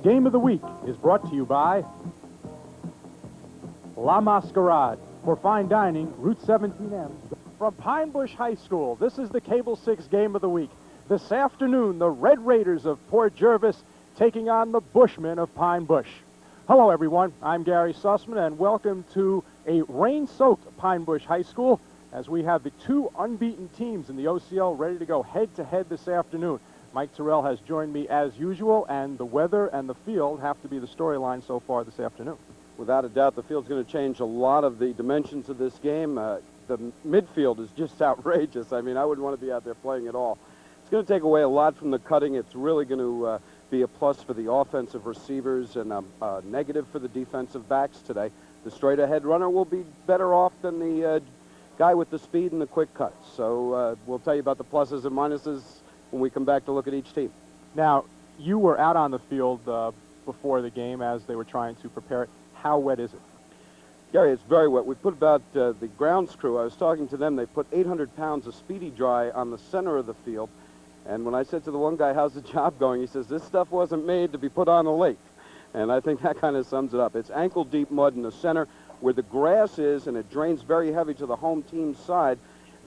Game of the Week is brought to you by La Masquerade. For fine dining, Route 17M. From Pine Bush High School, this is the Cable 6 Game of the Week. This afternoon, the Red Raiders of Port Jervis taking on the Bushmen of Pine Bush. Hello, everyone. I'm Gary Sussman, and welcome to a rain-soaked Pine Bush High School as we have the two unbeaten teams in the OCL ready to go head-to-head this afternoon. Mike Terrell has joined me as usual, and the weather and the field have to be the storyline so far this afternoon. Without a doubt, the field's going to change a lot of the dimensions of this game. The midfield is just outrageous. I mean, I wouldn't want to be out there playing at all. It's going to take away a lot from the cutting. It's really going to be a plus for the offensive receivers and a negative for the defensive backs today. The straight-ahead runner will be better off than the guy with the speed and the quick cuts. So we'll tell you about the pluses and minuses when we come back to look at each team. Now, you were out on the field before the game as they were trying to prepare it. How wet is it? Gary, it's very wet. We put about the grounds crew, I was talking to them, they put 800 pounds of Speedy Dry on the center of the field. And when I said to the one guy, how's the job going? He says, this stuff wasn't made to be put on the lake. And I think that kind of sums it up. It's ankle-deep mud in the center where the grass is, and it drains very heavy to the home team's side.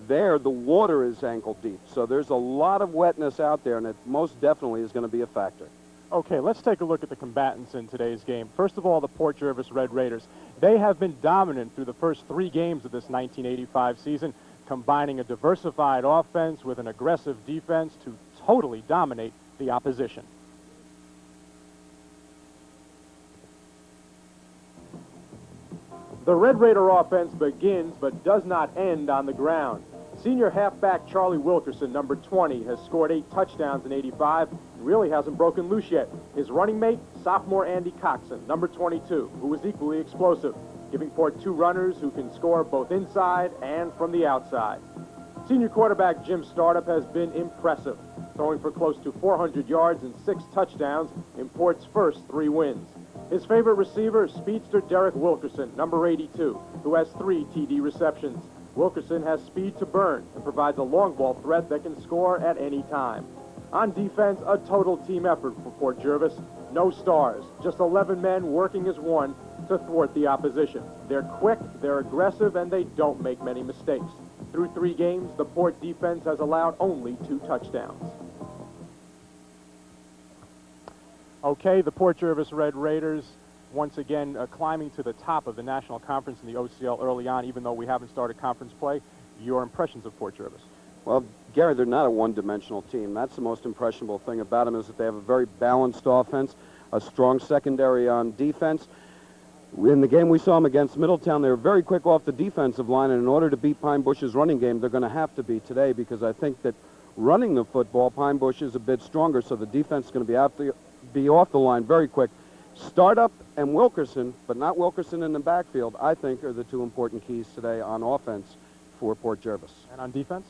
There, the water is ankle-deep. So there's a lot of wetness out there, and it most definitely is going to be a factor. Okay, let's take a look at the combatants in today's game. First of all, the Port Jervis Red Raiders. They have been dominant through the first 3 games of this 1985 season, combining a diversified offense with an aggressive defense to totally dominate the opposition. The Red Raider offense begins but does not end on the ground. Senior halfback Charlie Wilkerson, number 20, has scored 8 touchdowns in 85 and really hasn't broken loose yet. His running mate, sophomore Andy Coxon, number 22, who is equally explosive, giving Port 2 runners who can score both inside and from the outside. Senior quarterback Jim Startup has been impressive, throwing for close to 400 yards and 6 touchdowns in Port's first 3 wins. His favorite receiver is speedster Derek Wilkerson, number 82, who has 3 TD receptions. Wilkerson has speed to burn and provides a long ball threat that can score at any time. On defense, a total team effort for Port Jervis. No stars, just 11 men working as one to thwart the opposition. They're quick, they're aggressive, and they don't make many mistakes. Through 3 games, the Port defense has allowed only 2 touchdowns. Okay, the Port Jervis Red Raiders once again climbing to the top of the National Conference in the OCL early on, even though we haven't started conference play. Your impressions of Port Jervis? Well, Gary, they're not a one-dimensional team. That's the most impressionable thing about them, is that they have a very balanced offense, a strong secondary on defense. In the game we saw them against Middletown, they were very quick off the defensive line, and in order to beat Pine Bush's running game, they're going to have to be today, because I think that running the football, Pine Bush is a bit stronger, so the defense is going to be off the line very quick. Startup and Wilkerson, but not Wilkerson in the backfield, I think are the 2 important keys today on offense for Port Jervis. And on defense?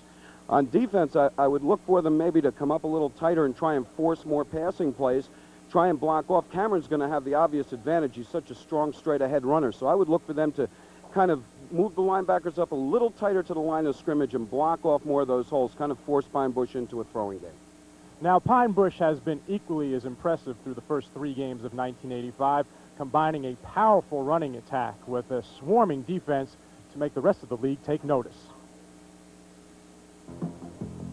On defense, I would look for them maybe to come up a little tighter and try and force more passing plays, try and block off. Cameron's going to have the obvious advantage. He's such a strong straight-ahead runner, so I would look for them to kind of move the linebackers up a little tighter to the line of scrimmage and block off more of those holes, kind of force Pine Bush into a throwing game. Now, Pine Bush has been equally as impressive through the first 3 games of 1985, combining a powerful running attack with a swarming defense to make the rest of the league take notice.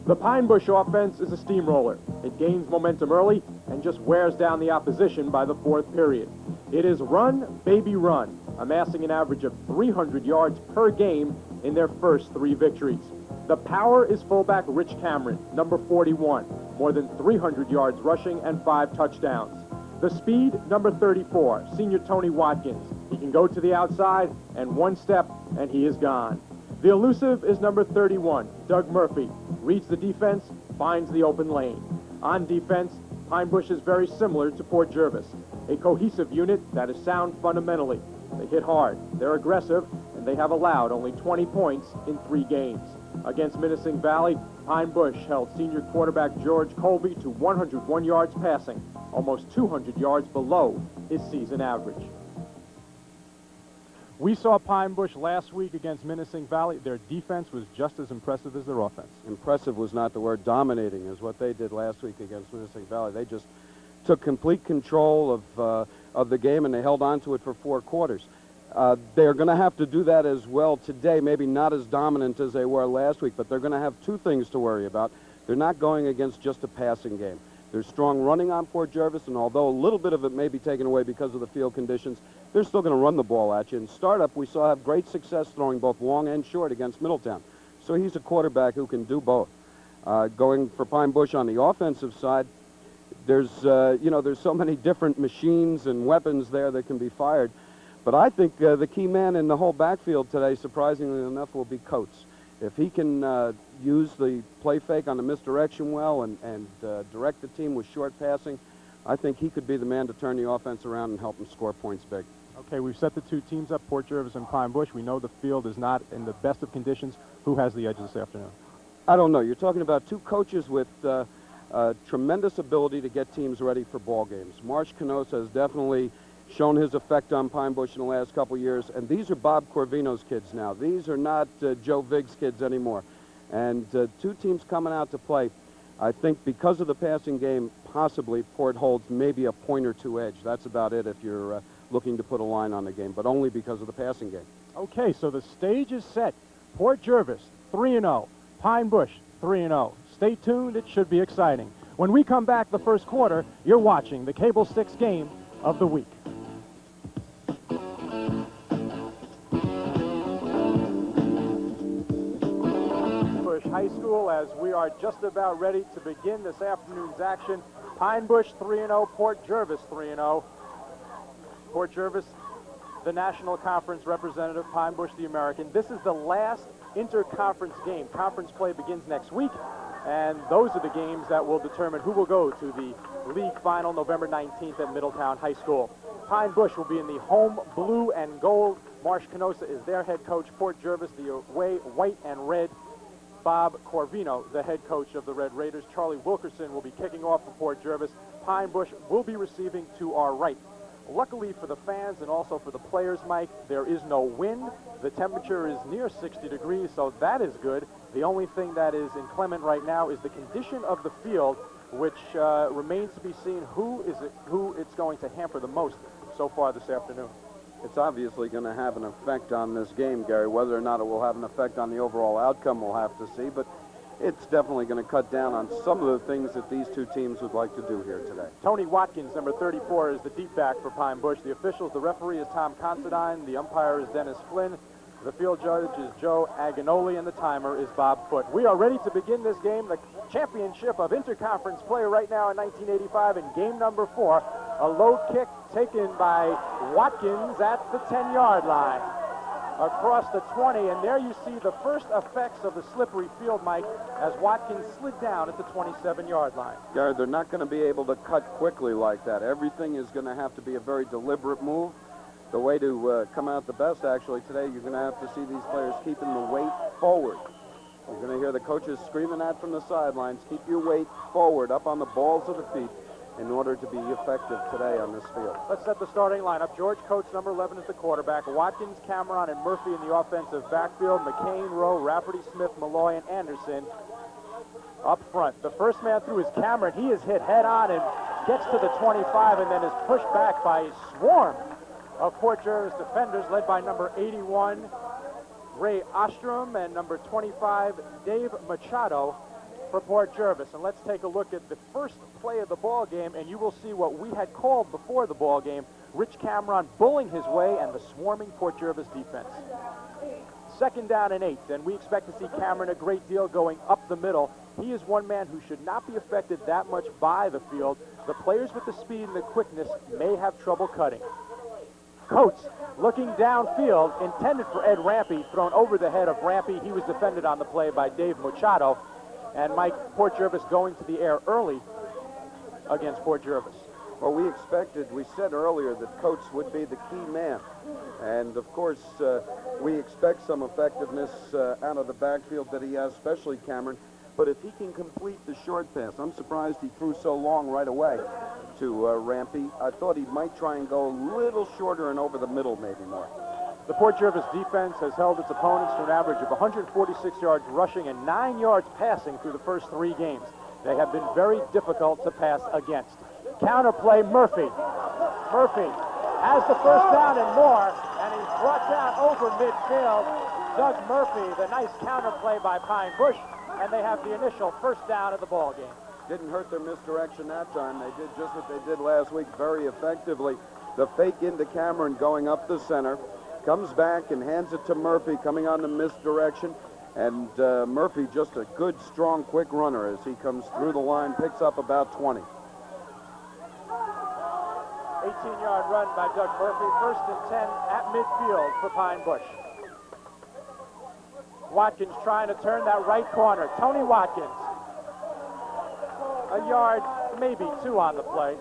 The Pine Bush offense is a steamroller. It gains momentum early and just wears down the opposition by the 4th period. It is run, baby, run, amassing an average of 300 yards per game in their first 3 victories. The power is fullback Rich Cameron, number 41, more than 300 yards rushing and 5 touchdowns. The speed, number 34, senior Tony Watkins. He can go to the outside, and 1 step, and he is gone. The elusive is number 31, Doug Murphy. Reads the defense, finds the open lane. On defense, Pine Bush is very similar to Port Jervis, a cohesive unit that is sound fundamentally. They hit hard, they're aggressive, and they have allowed only 20 points in 3 games. Against Minisink Valley, Pine Bush held senior quarterback George Colby to 101 yards passing, almost 200 yards below his season average. We saw Pine Bush last week against Minisink Valley. Their defense was just as impressive as their offense. Impressive was not the word. Dominating is what they did last week against Minisink Valley. They just took complete control of the game, and they held on to it for 4 quarters. They're going to have to do that as well today, maybe not as dominant as they were last week, but they're going to have 2 things to worry about. They're not going against just a passing game. There's strong running on Port Jervis, and although a little bit of it may be taken away because of the field conditions, they're still going to run the ball at you. In startup, we saw have great success throwing both long and short against Middletown. So he's a quarterback who can do both. Going for Pine Bush on the offensive side, there's so many different machines and weapons there that can be fired. But I think the key man in the whole backfield today, surprisingly enough, will be Coates. If he can use the play fake on the misdirection well and direct the team with short passing, I think he could be the man to turn the offense around and help them score points big. Okay, we've set the 2 teams up, Port Jervis and Pine Bush. We know the field is not in the best of conditions. Who has the edge this afternoon? I don't know. You're talking about 2 coaches with tremendous ability to get teams ready for ball games. Marsh Canosa has definitely shown his effect on Pine Bush in the last couple years, and these are Bob Corvino's kids now. These are not Joe Vig's kids anymore. And 2 teams coming out to play. I think because of the passing game, possibly Port holds maybe a point or 2 edge. That's about it if you're looking to put a line on the game, but only because of the passing game. Okay, so the stage is set. Port Jervis, 3-0. Pine Bush, 3-0. Stay tuned, it should be exciting. When we come back the first quarter, you're watching the Cable 6 game of the week. High School, as we are just about ready to begin this afternoon's action. Pine Bush 3-0, Port Jervis 3-0. Port Jervis, the National Conference representative, Pine Bush, the American. This is the last inter-conference game. Conference play begins next week, and those are the games that will determine who will go to the league final November 19th at Middletown High School. Pine Bush will be in the home blue and gold. Marsh Canosa is their head coach. Port Jervis, the away white and red. Bob Corvino, the head coach of the Red Raiders. Charlie Wilkerson will be kicking off for Port Jervis. Pine Bush will be receiving to our right. Luckily for the fans and also for the players, Mike, there is no wind. The temperature is near 60 degrees, so that is good. The only thing that is inclement right now is the condition of the field, which remains to be seen who it's going to hamper the most so far this afternoon. It's obviously going to have an effect on this game, Gary. Whether or not it will have an effect on the overall outcome, we'll have to see. But it's definitely going to cut down on some of the things that these 2 teams would like to do here today. Tony Watkins, number 34, is the deep back for Pine Bush. The officials, the referee is Tom Considine. The umpire is Dennis Flynn. The field judge is Joe Aganoli, and the timer is Bob Foote. We are ready to begin this game, the championship of interconference play right now in 1985 in game number 4. A low kick taken by Watkins at the 10-yard line. Across the 20, and there you see the first effects of the slippery field, Mike, as Watkins slid down at the 27-yard line. Gary, they're not going to be able to cut quickly like that. Everything is going to have to be a very deliberate move. The way to come out the best, actually, today, you're going to have to see these players keeping the weight forward. You're going to hear the coaches screaming that from the sidelines. Keep your weight forward, up on the balls of the feet, in order to be effective today on this field. Let's set the starting lineup. George Coates, number 11, is the quarterback. Watkins, Cameron, and Murphy in the offensive backfield. McCain, Rowe, Rafferty, Smith, Malloy, and Anderson up front. The first man through is Cameron. He is hit head-on and gets to the 25 and then is pushed back by a swarm of Port Jervis defenders led by number 81, Ray Ostrom, and number 25, Dave Machado for Port Jervis. And let's take a look at the first play of the ball game, and you will see what we had called before the ball game. Rich Cameron bullying his way and the swarming Port Jervis defense. 2nd down and 8, and we expect to see Cameron a great deal going up the middle. He is one man who should not be affected that much by the field. The players with the speed and the quickness may have trouble cutting. Coates looking downfield, intended for Ed Rampy, thrown over the head of Rampy. He was defended on the play by Dave Machado. And Mike, Port Jervis going to the air early against Port Jervis. Well, we said earlier that Coates would be the key man. And, of course, we expect some effectiveness out of the backfield that he has, especially Cameron. But if he can complete the short pass, I'm surprised he threw so long right away to Rampy. I thought he might try and go a little shorter and over the middle maybe more. The Port Jervis defense has held its opponents to an average of 146 yards rushing and 9 yards passing through the first 3 games. They have been very difficult to pass against. Counter play, Murphy. Murphy has the first down and more, and he's brought down over midfield. Doug Murphy, the nice counter play by Pine Bush, and they have the initial first down of the ball game. Didn't hurt their misdirection that time. They did just what they did last week very effectively. The fake into Cameron going up the center. Comes back and hands it to Murphy coming on the misdirection. And Murphy just a good, strong, quick runner as he comes through the line, picks up about 20. 18-yard run by Doug Murphy. First and 10 at midfield for Pine Bush. Watkins trying to turn that right corner. Tony Watkins. A yard, maybe two on the play.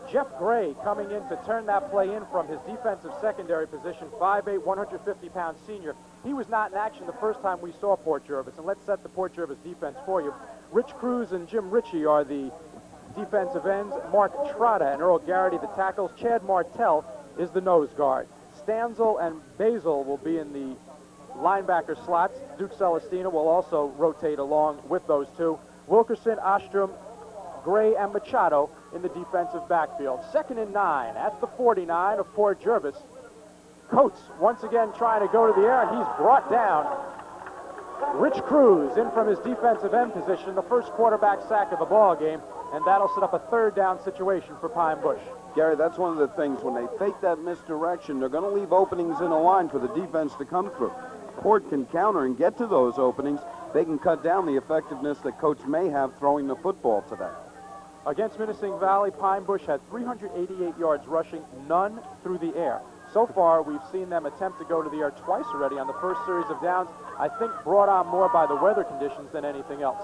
Jeff Gray coming in to turn that play in from his defensive secondary position, 5'8", 150-pound senior. He was not in action the first time we saw Port Jervis, and let's set the Port Jervis defense for you. Rich Cruz and Jim Ritchie are the defensive ends. Mark Trotta and Earl Garrity, the tackles. Chad Martell is the nose guard. Stanzel and Basil will be in the linebacker slots. Duke Celestina will also rotate along with those two. Wilkerson, Ostrom, Gray, and Machado in the defensive backfield. 2nd and 9 at the 49 of Port Jervis. Coates once again trying to go to the air, and he's brought down. Rich Cruz in from his defensive end position, the first quarterback sack of the ball game, and that'll set up a 3rd down situation for Pine Bush. Gary, that's one of the things. When they fake that misdirection, they're going to leave openings in a line for the defense to come through. Port can counter and get to those openings. They can cut down the effectiveness that Coates may have throwing the football today. Against Minisink Valley, Pine Bush had 388 yards rushing, none through the air. So far, we've seen them attempt to go to the air twice already on the first series of downs, I think brought on more by the weather conditions than anything else.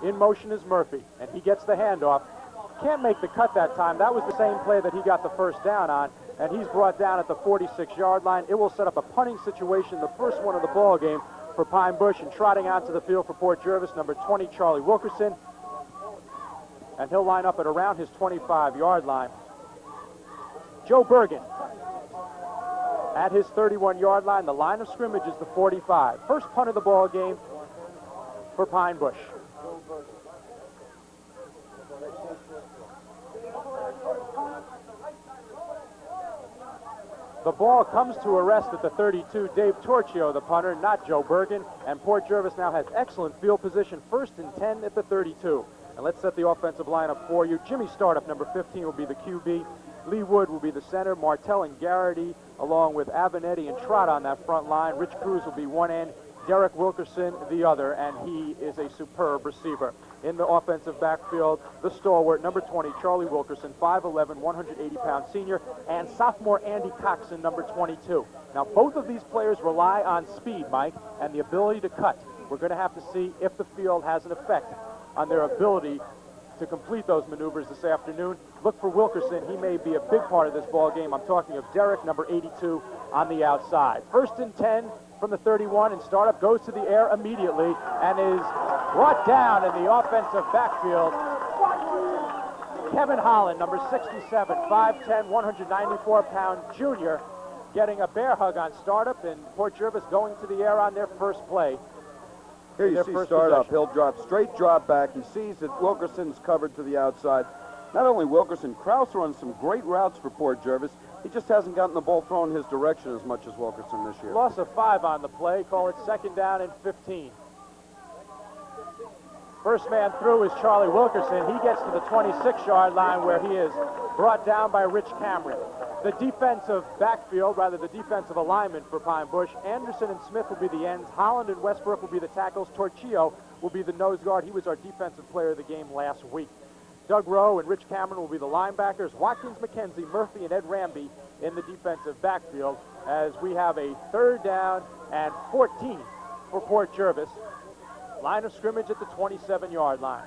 In motion is Murphy, and he gets the handoff. Can't make the cut that time. That was the same play that he got the first down on, and he's brought down at the 46-yard line. It will set up a punting situation, the first one of the ball game for Pine Bush, and trotting onto the field for Port Jervis, number 20, Charlie Wilkerson. And he'll line up at around his 25-yard line. Joe Bergen at his 31-yard line. The line of scrimmage is the 45. First punt of the ball game for Pine Bush. The ball comes to a rest at the 32. Dave Torchio, the punter, not Joe Bergen. And Port Jervis now has excellent field position. 1st and 10 at the 32. And let's set the offensive lineup for you. Jimmy Startup, number 15, will be the QB. Lee Wood will be the center. Martell and Garrity, along with Avenetti and Trott on that front line. Rich Cruz will be one end. Derek Wilkerson, the other, and he is a superb receiver. In the offensive backfield, the stalwart, number 20, Charlie Wilkerson, 5'11", 180-pound senior, and sophomore Andy Coxon, number 22. Now, both of these players rely on speed, Mike, and the ability to cut. We're going to have to see if the field has an effect on their ability to complete those maneuvers this afternoon. Look for Wilkerson. He may be a big part of this ball game. I'm talking of Derek, number 82, on the outside. 1st and 10 from the 31, and Startup goes to the air immediately and is brought down in the offensive backfield. Kevin Holland, number 67, 5'10", 194-pound junior, getting a bear hug on Startup, and Port Jervis going to the air on their first play. Here you see Startup. He'll drop, straight drop back. He sees that Wilkerson's covered to the outside. Not only Wilkerson, Krause runs some great routes for Port Jervis. He just hasn't gotten the ball thrown his direction as much as Wilkerson this year. Loss of 5 on the play. Call it 2nd down and 15. First man through is Charlie Wilkerson. He gets to the 26-yard line where he is brought down by Rich Cameron. The defensive backfield, rather the defensive alignment for Pine Bush, Anderson and Smith will be the ends. Holland and Westbrook will be the tackles. Torchio will be the nose guard. He was our defensive player of the game last week. Doug Rowe and Rich Cameron will be the linebackers. Watkins, McKenzie, Murphy, and Ed Ramby in the defensive backfield as we have a 3rd down and 14 for Port Jervis. Line of scrimmage at the 27-yard line.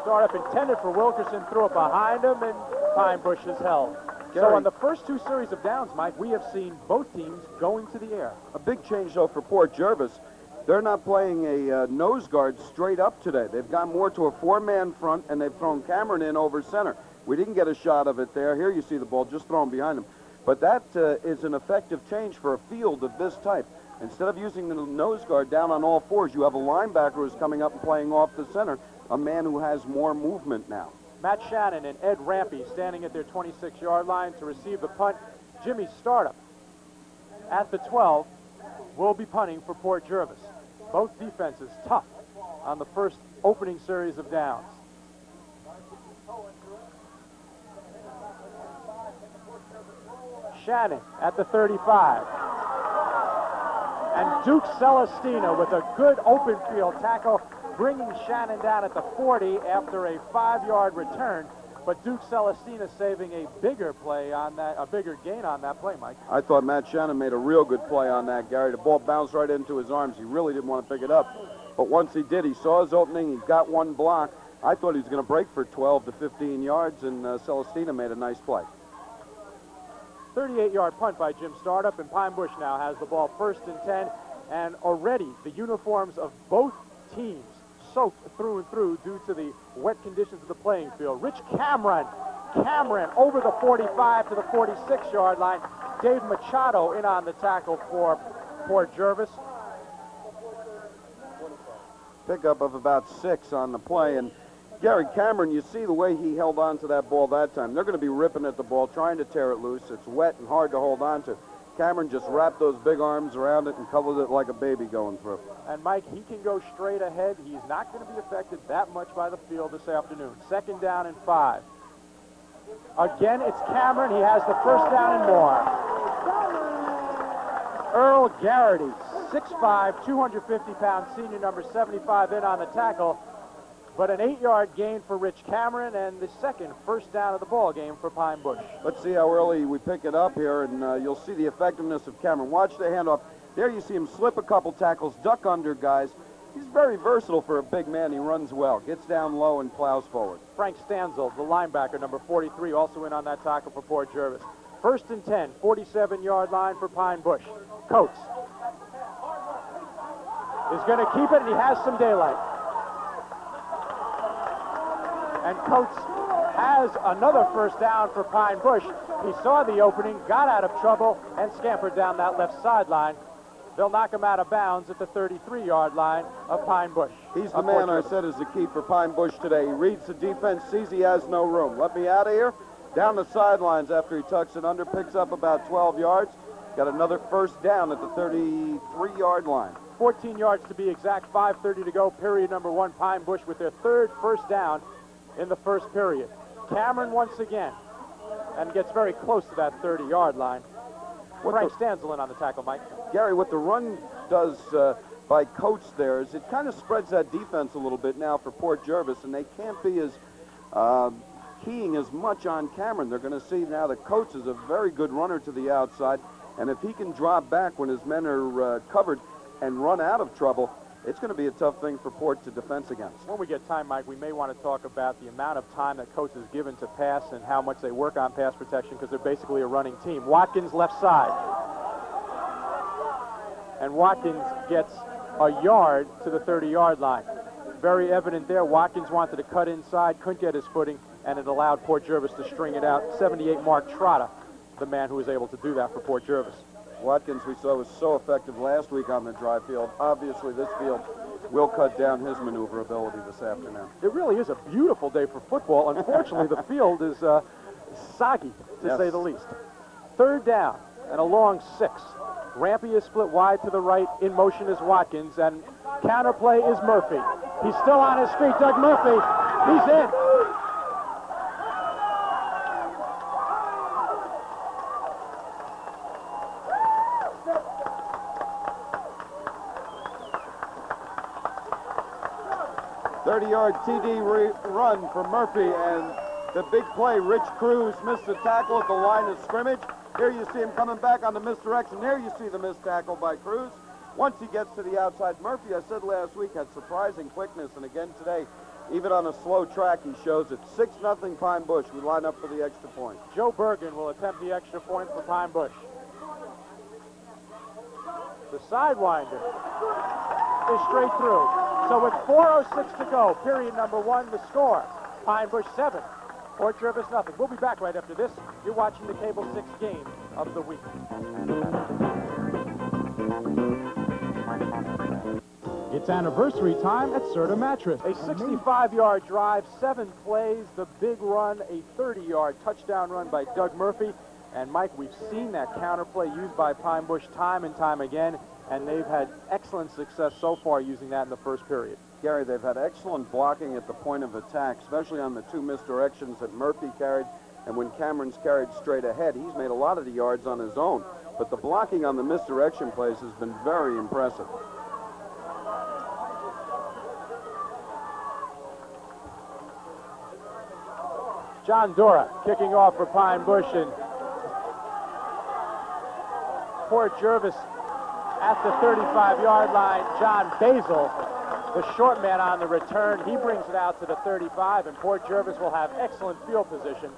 Startup intended for Wilkerson, threw it behind him, and Pine Bush is held. Gary, so on the first 2 series of downs, Mike, we have seen both teams going to the air. A big change, though, for Port Jervis. They're not playing a nose guard straight up today. They've gone more to a 4-man front, and they've thrown Cameron in over center. We didn't get a shot of it there. Here you see the ball just thrown behind him. But that is an effective change for a field of this type. Instead of using the nose guard down on all fours, you have a linebacker who's coming up and playing off the center, a man who has more movement now. Matt Shannon and Ed Rampy standing at their 26-yard line to receive the punt. Jimmy Startup at the 12 will be punting for Port Jervis. Both defenses tough on the first opening series of downs. Shannon at the 35. And Duke Celestina with a good open field tackle, bringing Shannon down at the 40 after a 5-yard return. But Duke Celestina saving a bigger play on that, a bigger gain on that play, Mike. I thought Matt Shannon made a real good play on that, Gary. The ball bounced right into his arms. He really didn't want to pick it up. But once he did, he saw his opening. He got one block. I thought he was going to break for 12 to 15 yards, and Celestina made a nice play. 38-yard punt by Jim Startup, and Pine Bush now has the ball 1st and 10. And already the uniforms of both teams soaked through and through due to the wet conditions of the playing field. Rich Cameron over the 45 to the 46-yard line. Dave Machado in on the tackle for Port Jervis. Pickup of about 6 on the play, and Gary Cameron, you see the way he held on to that ball that time. They're going to be ripping at the ball, trying to tear it loose. It's wet and hard to hold on to. Cameron just wrapped those big arms around it and covered it like a baby going through. And Mike, he can go straight ahead. He's not going to be affected that much by the field this afternoon. 2nd down and 5. Again, it's Cameron. He has the 1st down and more. Earl Garrity, 6'5", 250-pound senior, number 75, in on the tackle. But an 8-yard gain for Rich Cameron, and the second 1st down of the ball game for Pine Bush. Let's see how early we pick it up here, and you'll see the effectiveness of Cameron. Watch the handoff. There you see him slip a couple tackles, duck under guys. He's very versatile for a big man. He runs well, gets down low, and plows forward. Frank Stanzel, the linebacker, number 43, also in on that tackle for Port Jervis. 1st and 10, 47-yard line for Pine Bush. Coates is going to keep it, and he has some daylight. And Coates has another 1st down for Pine Bush. He saw the opening, got out of trouble, and scampered down that left sideline. They'll knock him out of bounds at the 33-yard line of Pine Bush. He's the man I said is the key for Pine Bush today. He reads the defense, sees he has no room. Let me out of here. Down the sidelines after he tucks it under, picks up about 12 yards. Got another 1st down at the 33-yard line. 14 yards to be exact, 5:30 to go, period number 1. Pine Bush with their 3rd 1st down in the 1st period. Cameron once again, and gets very close to that 30-yard line. Frank Stanzel in on the tackle, Mike. Gary, what the run does by Coates there is it kind of spreads that defense a little bit now for Port Jervis, and they can't be as keying as much on Cameron. They're going to see now that Coates is a very good runner to the outside, and if he can drop back when his men are covered and run out of trouble, it's going to be a tough thing for Port to defense against. When we get time, Mike, we may want to talk about the amount of time that Coates is given to pass and how much they work on pass protection, because they're basically a running team. Watkins left side. And Watkins gets a yard to the 30-yard line. Very evident there. Watkins wanted to cut inside, couldn't get his footing, and it allowed Port Jervis to string it out. 78 Mark Trotta, the man who was able to do that for Port Jervis. Watkins, we saw, was so effective last week on the dry field. Obviously, this field will cut down his maneuverability this afternoon. It really is a beautiful day for football. Unfortunately, the field is soggy, to say the least. 3rd down and a long 6. Rampy is split wide to the right. In motion is Watkins, and counterplay is Murphy. He's still on his feet. Doug Murphy, he's in. Yard TD run for Murphy, and the big play. Rich Cruz missed the tackle at the line of scrimmage. Here you see him coming back on the misdirection. There you see the missed tackle by Cruz. Once he gets to the outside, Murphy, I said last week, had surprising quickness, and again today, even on a slow track, he shows it. 6-0 Pine Bush. We line up for the extra point. Joe Bergen will attempt the extra point for Pine Bush. The sidewinder is straight through. So with 4:06 to go, period number 1, the score, Pine Bush 7, Port Jervis nothing. We'll be back right after this. You're watching the Cable 6 game of the week. It's anniversary time at Serta Mattress. A 65-yard drive, 7 plays, the big run, a 30-yard touchdown run by Doug Murphy. And, Mike, we've seen that counterplay used by Pine Bush time and time again, and they've had excellent success so far using that in the first period. Gary, they've had excellent blocking at the point of attack, especially on the 2 misdirections that Murphy carried, and when Cameron's carried straight ahead, he's made a lot of the yards on his own. But the blocking on the misdirection plays has been very impressive. John Dora kicking off for Pine Bush, and poor Jervis at the 35-yard line. John Basil, the short man on the return, he brings it out to the 35, and Port Jervis will have excellent field position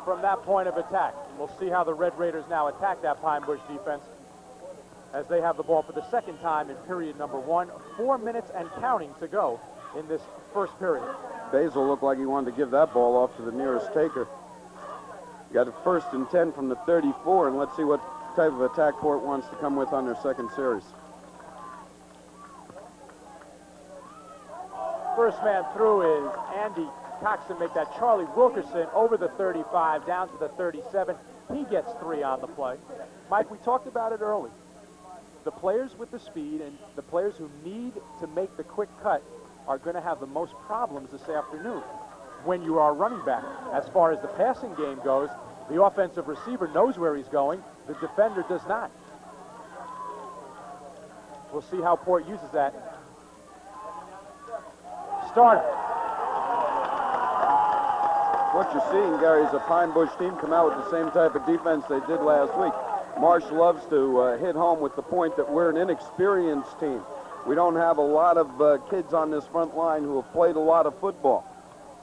from that point of attack. We'll see how the Red Raiders now attack that Pine Bush defense as they have the ball for the second time in period number 1. 4 minutes and counting to go in this first period. Basil looked like he wanted to give that ball off to the nearest taker. Got a 1st and 10 from the 34, and let's see what type of attack Port wants to come with on their second series. First man through is Andy Coxon. Make that Charlie Wilkerson over the 35 down to the 37. He gets 3 on the play. Mike, we talked about it early. The players with the speed and the players who need to make the quick cut are going to have the most problems this afternoon when you are running back. As far as the passing game goes, the offensive receiver knows where he's going. The defender does not. We'll see how Port uses that. Starter. What you're seeing, Gary, is a Pine Bush team come out with the same type of defense they did last week. Marsh loves to hit home with the point that we're an inexperienced team. We don't have a lot of kids on this front line who have played a lot of football.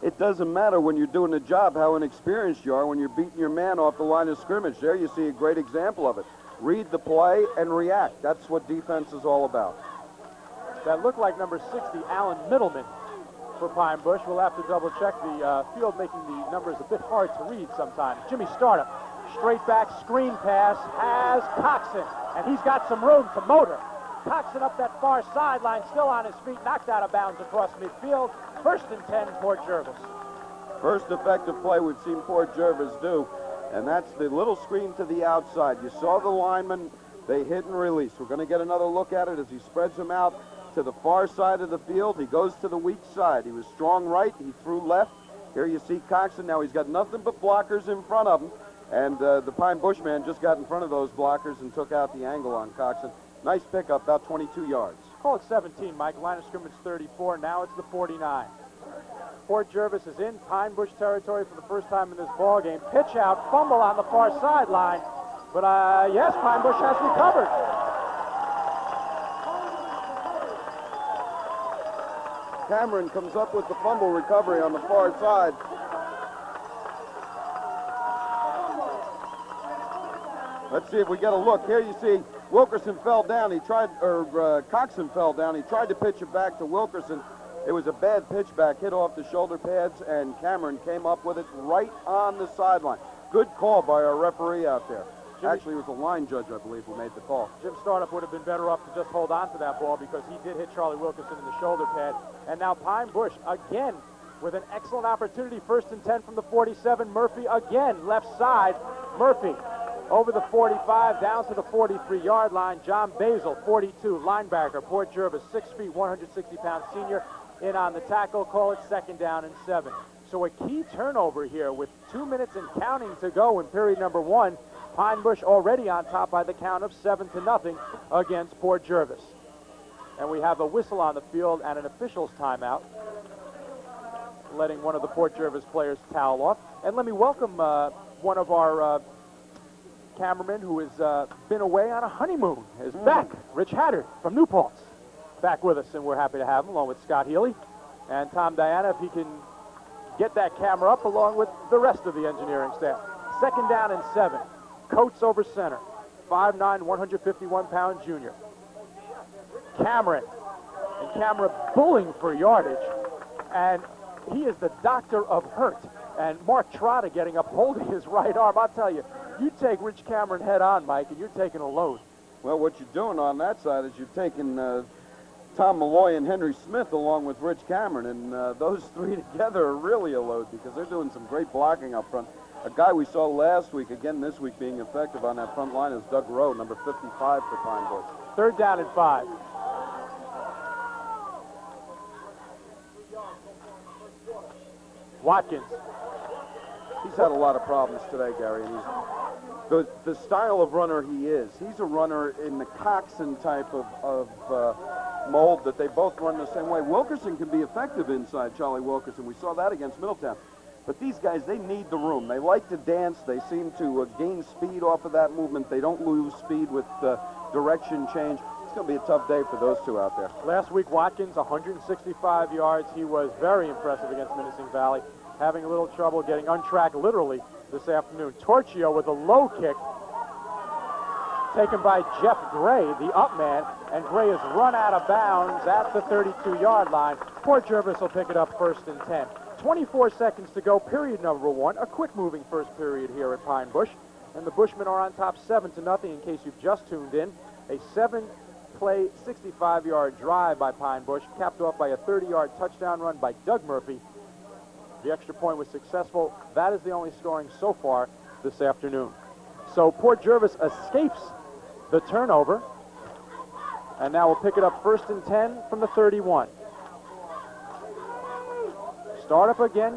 It doesn't matter when you're doing a job how inexperienced you are when you're beating your man off the line of scrimmage. There you see a great example of it. Read the play and react. That's what defense is all about. That looked like number 60, Alan Middleman, for Pine Bush. We'll have to double check the field, making the numbers a bit hard to read sometimes. Jimmy Startup, straight back screen pass, has Coxon, and he's got some room to motor. Coxon up that far sideline, still on his feet, knocked out of bounds across midfield. 1st and 10, Port Jervis. First effective play we've seen Port Jervis do, and that's the little screen to the outside. You saw the lineman, they hit and release. We're going to get another look at it as he spreads them out to the far side of the field. He goes to the weak side. He was strong right, he threw left. Here you see Coxon. Now he's got nothing but blockers in front of him, and the Pine Bush man just got in front of those blockers and took out the angle on Coxon. Nice pickup, about 22 yards. Call it 17, Mike. Line of scrimmage 34. Now it's the 49. Port Jervis is in Pine Bush territory for the first time in this ball game. Pitch out, fumble on the far sideline. But, yes, Pine Bush has recovered. Cameron comes up with the fumble recovery on the far side. Let's see if we get a look. Here you see Wilkerson fell down. Coxon fell down. He tried to pitch it back to Wilkerson. It was a bad pitch back, hit off the shoulder pads, and Cameron came up with it right on the sideline. Good call by our referee out there. Actually, it was a line judge, I believe, who made the call. Jim Startup would have been better off to just hold on to that ball because he did hit Charlie Wilkerson in the shoulder pad. And now Pine Bush, again, with an excellent opportunity. 1st and 10 from the 47. Murphy again, left side. Murphy over the 45, down to the 43-yard line. John Basil, 42, linebacker. Port Jervis, 6 feet, 160-pound senior, in on the tackle. Call it 2nd down and 7. So a key turnover here with 2 minutes and counting to go in period number 1. Pine Bush already on top by the count of 7-0 against Port Jervis. And we have a whistle on the field and an official's timeout, letting one of the Port Jervis players towel off. And let me welcome one of our cameramen who has been away on a honeymoon, is back. Rich Hatter from New Paltz, back with us, and we're happy to have him, along with Scott Healy and Tom Diana, if he can get that camera up, along with the rest of the engineering staff. 2nd down and 7. Coates over center. 5'9", 151-pound junior. Cameron. And Cameron bullying for yardage. And he is the doctor of hurt. And Mark Trotta getting up, holding his right arm. I'll tell you, you take Rich Cameron head on, Mike, and you're taking a load Well, what you're doing on that side is you're taking Tom Malloy and Henry Smith along with Rich Cameron, and those three together are really a load because they're doing some great blocking up front. A guy we saw last week, again this week being effective on that front line is Doug Rowe, number 55 for Pine Bush. 3rd down and 5. Watkins. He's had a lot of problems today, Gary, and the style of runner he is. He's a runner in the Coxon type of mold that they both run the same way. Wilkerson can be effective inside, Charlie Wilkerson. We saw that against Middletown. But these guys, they need the room. They like to dance. They seem to gain speed off of that movement. They don't lose speed with direction change. It's going to be a tough day for those two out there. Last week, Watkins, 165 yards. He was very impressive against Menacing Valley. Having a little trouble getting untracked literally this afternoon. Torchio with a low kick taken by Jeff Gray, the up man, and Gray is run out of bounds at the 32-yard line. Port Jervis will pick it up 1st and 10. 24 seconds to go, period number 1. A quick-moving first period here at Pine Bush. And the Bushmen are on top 7-0 in case you've just tuned in. A 7-play, 65-yard drive by Pine Bush, capped off by a 30-yard touchdown run by Doug Murphy. The extra point was successful. That is the only scoring so far this afternoon. So Port Jervis escapes the turnover. And now we'll pick it up 1st and 10 from the 31. Start up again.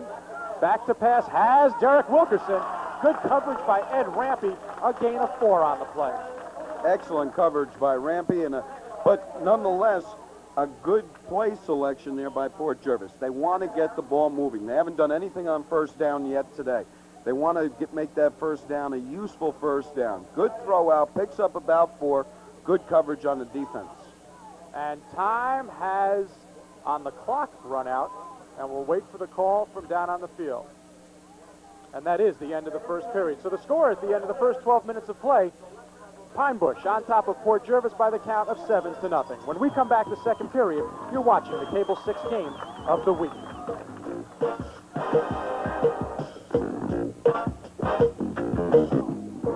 Back to pass has Derek Wilkerson. Good coverage by Ed Rampy. A gain of 4 on the play. Excellent coverage by Rampy, but nonetheless, a good play selection there by Port Jervis. They want to get the ball moving. They haven't done anything on 1st down yet today. They want to make that 1st down a useful 1st down. Good throw out, picks up about 4. Good coverage on the defense. And time has, on the clock, run out, and we'll wait for the call from down on the field. And that is the end of the first period. So the score at the end of the first 12 minutes of play, Pine Bush on top of Port Jervis by the count of 7-0. When we come back the second period, you're watching the Cable 6 game of the week.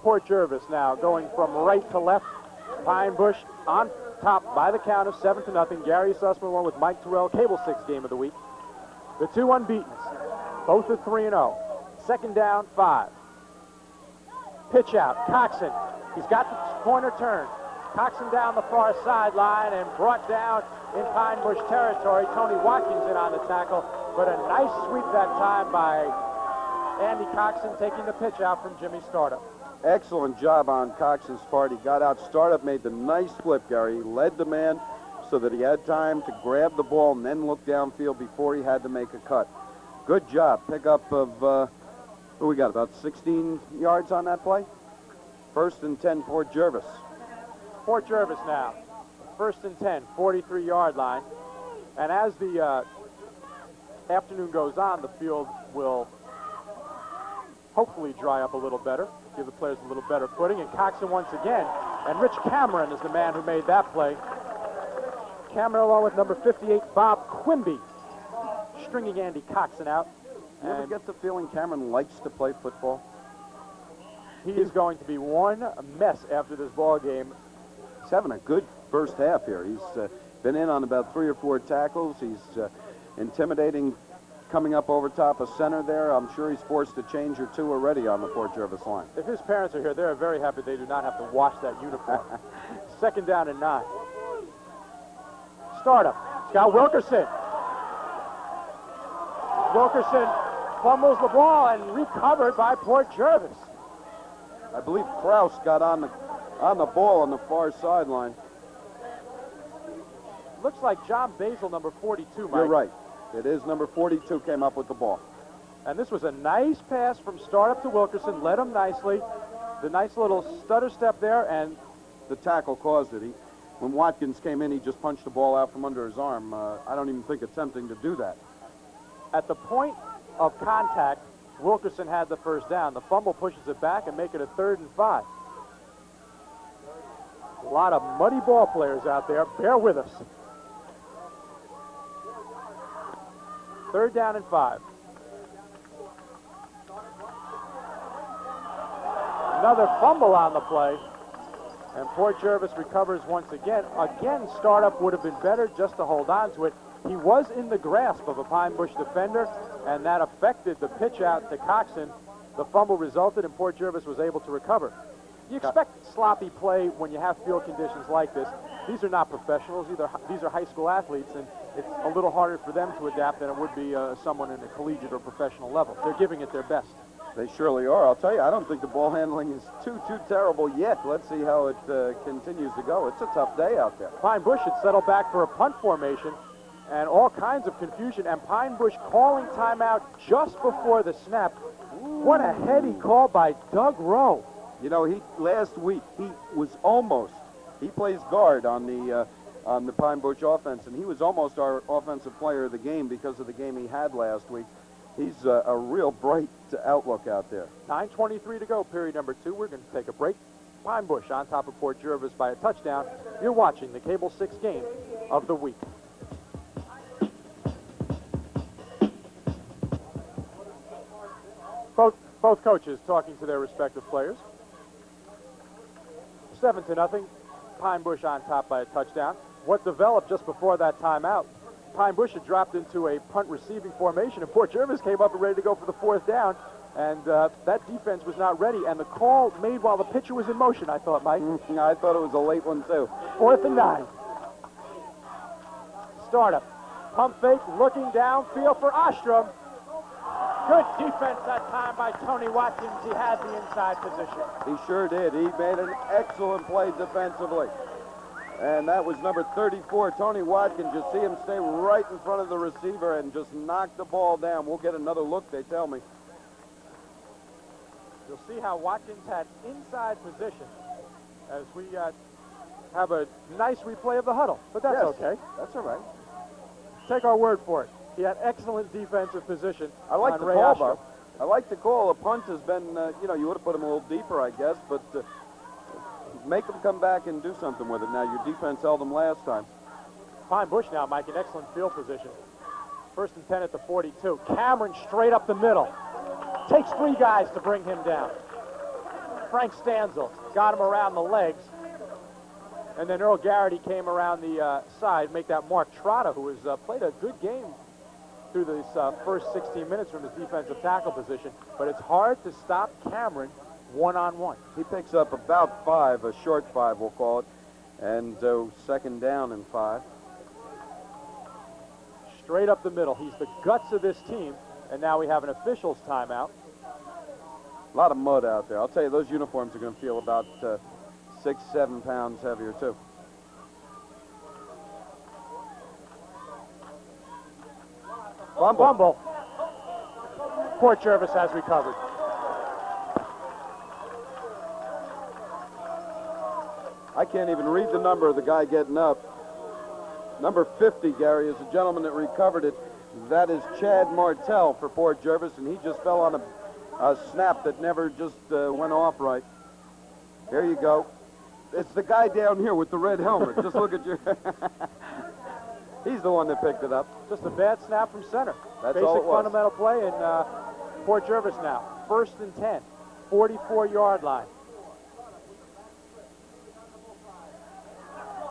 Port Jervis now going from right to left. Pine Bush on top by the count of 7-0. Gary Sussman along with Mike Terrell, Cable 6 game of the week. The two unbeatens, both are 3-0. 2nd down, 5. Pitch out, Coxon. He's got the corner turn. Coxon down the far sideline and brought down in Pine Bush territory. Tony Watkins in on the tackle, but a nice sweep that time by Andy Coxon, taking the pitch out from Jimmy Startup. Excellent job on Coxon's part. He got out. Startup made the nice flip, Gary. He led the man so that he had time to grab the ball and then look downfield before he had to make a cut. Good job. Pickup of, what we got, about 16 yards on that play? 1st and 10, Port Jervis. Port Jervis now. 1st and 10, 43-yard line. And as the afternoon goes on, the field will hopefully dry up a little better, give the players a little better footing. And Coxon once again. And Rich Cameron is the man who made that play. Cameron along with number 58, Bob Quimby, stringing Andy Coxon out. You ever get the feeling Cameron likes to play football? He is going to be one mess after this ball game. He's having a good first half here. He's been in on about 3 or 4 tackles. He's intimidating coming up over top of center there. I'm sure he's forced a change or 2 already on the Port Jervis line. If his parents are here, they're very happy they do not have to wash that uniform. 2nd down and 9. Startup. Got Wilkerson. Wilkerson fumbles the ball and recovered by Port Jervis. I believe Kraus got on the ball on the far sideline. Looks like John Basil, number 42, Mike. You're right. It is number 42 came up with the ball. And this was a nice pass from Startup to Wilkerson. Led him nicely. The nice little stutter step there, and the tackle caused it. When Watkins came in, he just punched the ball out from under his arm. I don't even think attempting to do that. At the point of contact, Wilkerson had the 1st down. The fumble pushes it back and make it a 3rd and 5. A lot of muddy ball players out there. Bear with us. 3rd down and 5. Another fumble on the play. And poor Jervis recovers once again. Again, startup would have been better just to hold on to it. He was in the grasp of a Pine Bush defender, and that affected the pitch out to Coxon. The fumble resulted, and poor Jervis was able to recover. You expect sloppy play when you have field conditions like this. These are not professionals. These are high school athletes, and it's a little harder for them to adapt than it would be someone in a collegiate or professional level. They're giving it their best. They surely are. I'll tell you, I don't think the ball handling is too terrible yet. Let's see how it continues to go. It's a tough day out there. Pine Bush had settled back for a punt formation, and all kinds of confusion, and Pine Bush calling timeout just before the snap. What a heady call by Doug Rowe. You know, last week he plays guard on the Pine Bush offense, and he was almost our offensive player of the game because of the game he had last week. He's a real bright outlook out there. 9:23 to go, period number 2. We're going to take a break. Pine Bush on top of Port Jervis by a touchdown. You're watching the Cable 6 game of the week. Both coaches talking to their respective players. 7-0. Pine Bush on top by a touchdown. What developed just before that timeout, Pine Bush had dropped into a punt receiving formation, and Port Jervis came up and ready to go for the 4th down, and that defense was not ready, and the call made while the pitcher was in motion, I thought, Mike. I thought it was a late one, too. 4th and 9. Startup. Pump fake, looking downfield for Ostrom. Good defense that time by Tony Watkins. He had the inside position. He sure did. He made an excellent play defensively. And that was number 34, Tony Watkins. You see him stay right in front of the receiver and just knock the ball down. We'll get another look, they tell me. You'll see how Watkins had inside position as we have a nice replay of the huddle. But that's okay. That's all right. Take our word for it. He had excellent defensive position. I like the Ray call, Ostrom. though. I like the call. The punt has been, you would have put him a little deeper, I guess, but make them come back and do something with it. Now, your defense held them last time. Pine Bush now, Mike, in excellent field position. 1st and 10 at the 42. Cameron straight up the middle. Takes 3 guys to bring him down. Frank Stanzel got him around the legs. And then Earl Garrity came around the side, make that Mark Trotta, who has played a good game through this first 16 minutes from his defensive tackle position. But it's hard to stop Cameron one-on-one. He picks up about 5, a short 5, we'll call it. And 2nd down and 5. Straight up the middle. He's the guts of this team. And now we have an official's timeout. A lot of mud out there. I'll tell you, those uniforms are going to feel about 6-7 pounds heavier, too. Fumble. Port Jervis has recovered. I can't even read the number of the guy getting up. Number 50, Gary, is the gentleman that recovered it. That is Chad Martell for Port Jervis, and he just fell on a snap that never just went off right. Here you go. It's the guy down here with the red helmet. Just look at your... He's the one that picked it up. Just a bad snap from center. That's Basic all it was. fundamental play, and Port Jervis now. 1st and 10, 44-yard line.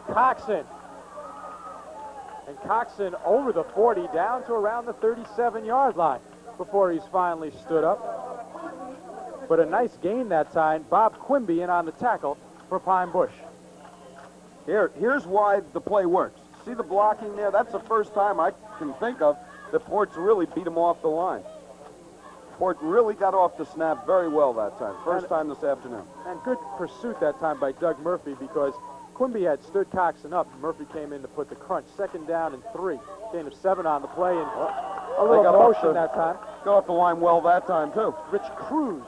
Coxon. And Coxon over the 40, down to around the 37-yard line before he's finally stood up. But a nice gain that time. Bob Quimby in on the tackle for Pine Bush. Here's why the play works. See the blocking there? That's the first time I can think of that Port's really beat him off the line. Port really got off the snap very well that time. First time this afternoon. And good pursuit that time by Doug Murphy because Quimby had stood Coxon up. Murphy came in to put the crunch. 2nd down and 3. Gain of 7 on the play, and a little motion that time. Got off the line well that time, too. Rich Cruz.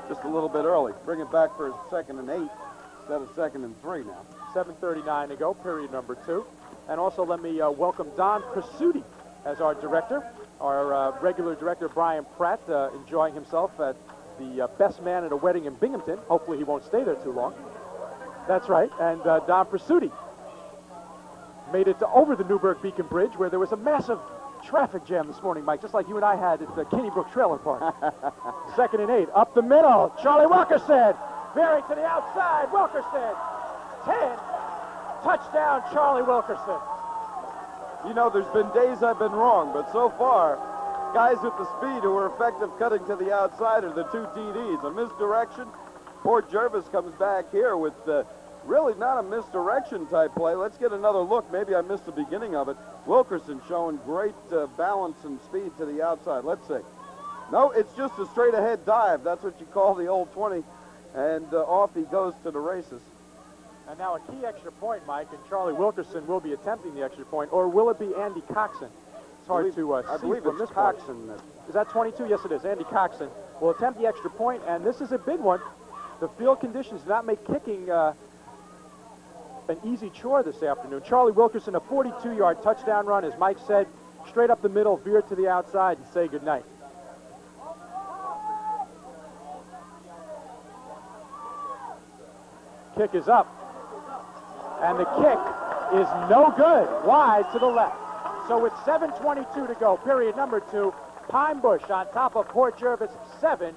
Just a little bit early. Bring it back for 2nd and 8 instead of 2nd and 3 now. 7:39 to go, period number 2. And also let me welcome Don Prasuti as our director. Our regular director, Brian Pratt, enjoying himself at the best man at a wedding in Binghamton. Hopefully he won't stay there too long. That's right. And Don Prasuti made it over the Newburgh Beacon Bridge where there was a massive traffic jam this morning, Mike, just like you and I had at the Kinney Brook Trailer Park. 2nd and 8, up the middle. Charlie Wilkerson, veering to the outside. Wilkerson 10. Touchdown, Charlie Wilkerson. You know, there's been days I've been wrong, but so far, guys with the speed who are effective cutting to the outside are the two TDs. A misdirection. Poor Jervis comes back here with really not a misdirection type play. Let's get another look. Maybe I missed the beginning of it. Wilkerson showing great balance and speed to the outside. Let's see. No, it's just a straight ahead dive. That's what you call the old 20. And off he goes to the races. And now a key extra point, Mike, and Charlie Wilkerson will be attempting the extra point, or will it be Andy Coxon? It's hard to see I believe from it's this Coxon. Is that 22? Yes, it is. Andy Coxon will attempt the extra point, and this is a big one. The field conditions do not make kicking an easy chore this afternoon. Charlie Wilkerson, a 42-yard touchdown run, as Mike said, straight up the middle, veer to the outside, and say goodnight. Kick is up. And the kick is no good, wide to the left. So with 7:22 to go, period number 2, Pine Bush on top of Port Jervis, 7-6.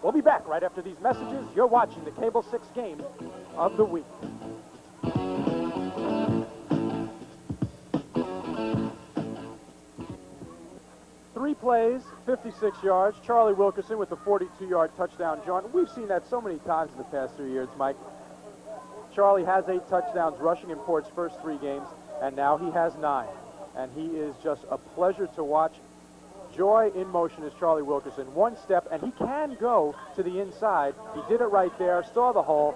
We'll be back right after these messages. You're watching the Cable 6 game of the week. 3 plays, 56 yards. Charlie Wilkerson with the 42-yard touchdown jaunt. We've seen that so many times in the past 2 years, Mike. Charlie has 8 touchdowns rushing in Port's first 3 games, and now he has 9. And he is just a pleasure to watch. Joy in motion is Charlie Wilkerson. 1 step, and he can go to the inside. He did it right there, saw the hole,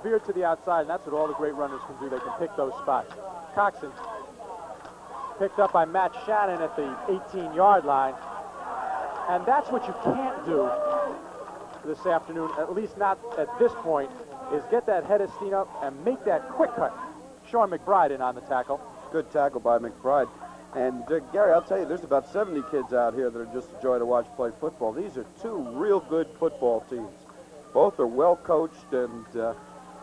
veered to the outside, and that's what all the great runners can do. They can pick those spots. Coxon picked up by Matt Shannon at the 18-yard line. And that's what you can't do this afternoon, at least not at this point, is get that head of steam up and make that quick cut. Sean McBride in on the tackle. Good tackle by McBride. And, Gary, I'll tell you, there's about 70 kids out here that are just a joy to watch play football. These are 2 real good football teams. Both are well coached and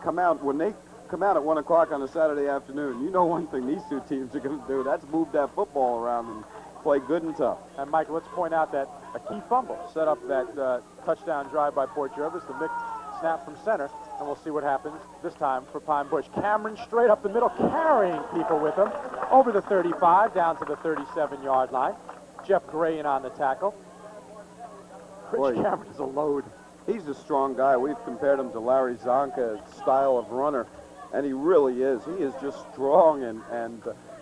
come out. When they come out at 1 o'clock on a Saturday afternoon, you know one thing these 2 teams are going to do. That's move that football around and play good and tough. And, Mike, let's point out that a key fumble set up that touchdown drive by Port Jervis. The Mick snap from center, and we'll see what happens this time for Pine Bush. Cameron straight up the middle, carrying people with him over the 35 down to the 37-yard line. Jeff Gray in on the tackle. Rich Cameron is a load. He's a strong guy. We've compared him to Larry Zonka style of runner, and he really is. He is just strong,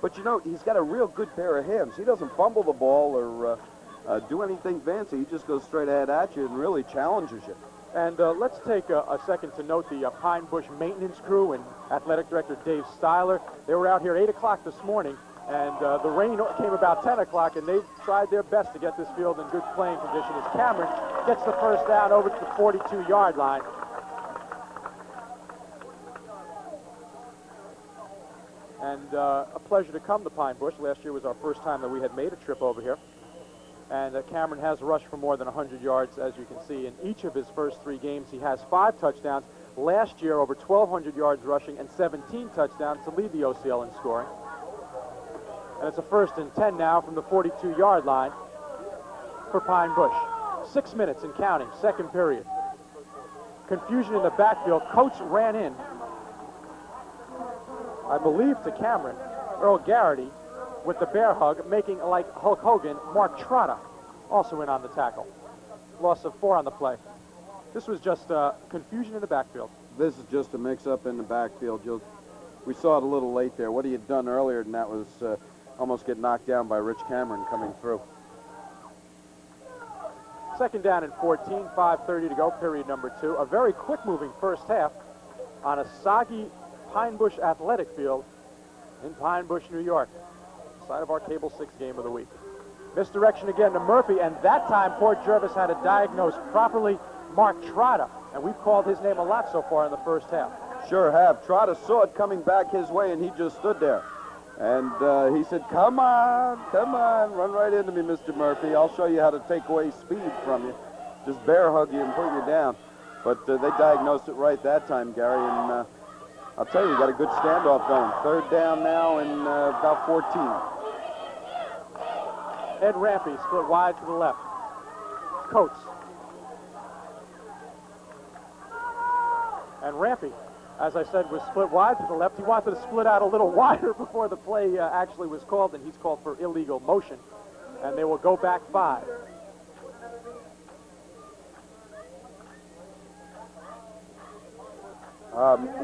but you know, he's got a real good pair of hands. He doesn't fumble the ball or do anything fancy. He just goes straight ahead at you and really challenges you. And let's take a second to note the Pine Bush maintenance crew and athletic director Dave Styler. They were out here 8 o'clock this morning, and the rain came about 10 o'clock, and they tried their best to get this field in good playing condition as Cameron gets the first down over to the 42-yard line. And a pleasure to come to Pine Bush. Last year was our first time that we had made a trip over here. And Cameron has rushed for more than 100 yards, as you can see. In each of his first 3 games, he has 5 touchdowns. Last year, over 1,200 yards rushing and 17 touchdowns to lead the OCL in scoring. And it's a 1st and 10 now from the 42-yard line for Pine Bush. 6 minutes and counting, second period. Confusion in the backfield. Coates ran in, I believe, to Cameron. Earl Garrity with the bear hug, making like Hulk Hogan. Mark Trotta also in on the tackle. Loss of 4 on the play. This was just confusion in the backfield. This is just a mix-up in the backfield. We saw it a little late there. What he had done earlier, and that was almost get knocked down by Rich Cameron coming through. 2nd down and 14, 5:30 to go, period number 2. A very quick-moving first half on a soggy Pine Bush athletic field in Pine Bush, New York. Side of our Cable 6 game of the week. Misdirection again to Murphy, and that time Port Jervis had it diagnosed properly. Mark Trotta, and we've called his name a lot so far in the first half. Sure have. Trotta saw it coming back his way, and he just stood there. And he said, come on, run right into me, Mr. Murphy. I'll show you how to take away speed from you. Just bear hug you and put you down. But they diagnosed it right that time, Gary, and I'll tell you, we got a good standoff going. 3rd down now and about 14. Ed Rampy split wide to the left. Coates. And Rampy as I said, was split wide to the left. He wanted to split out a little wider before the play actually was called, and he's called for illegal motion. And they will go back 5.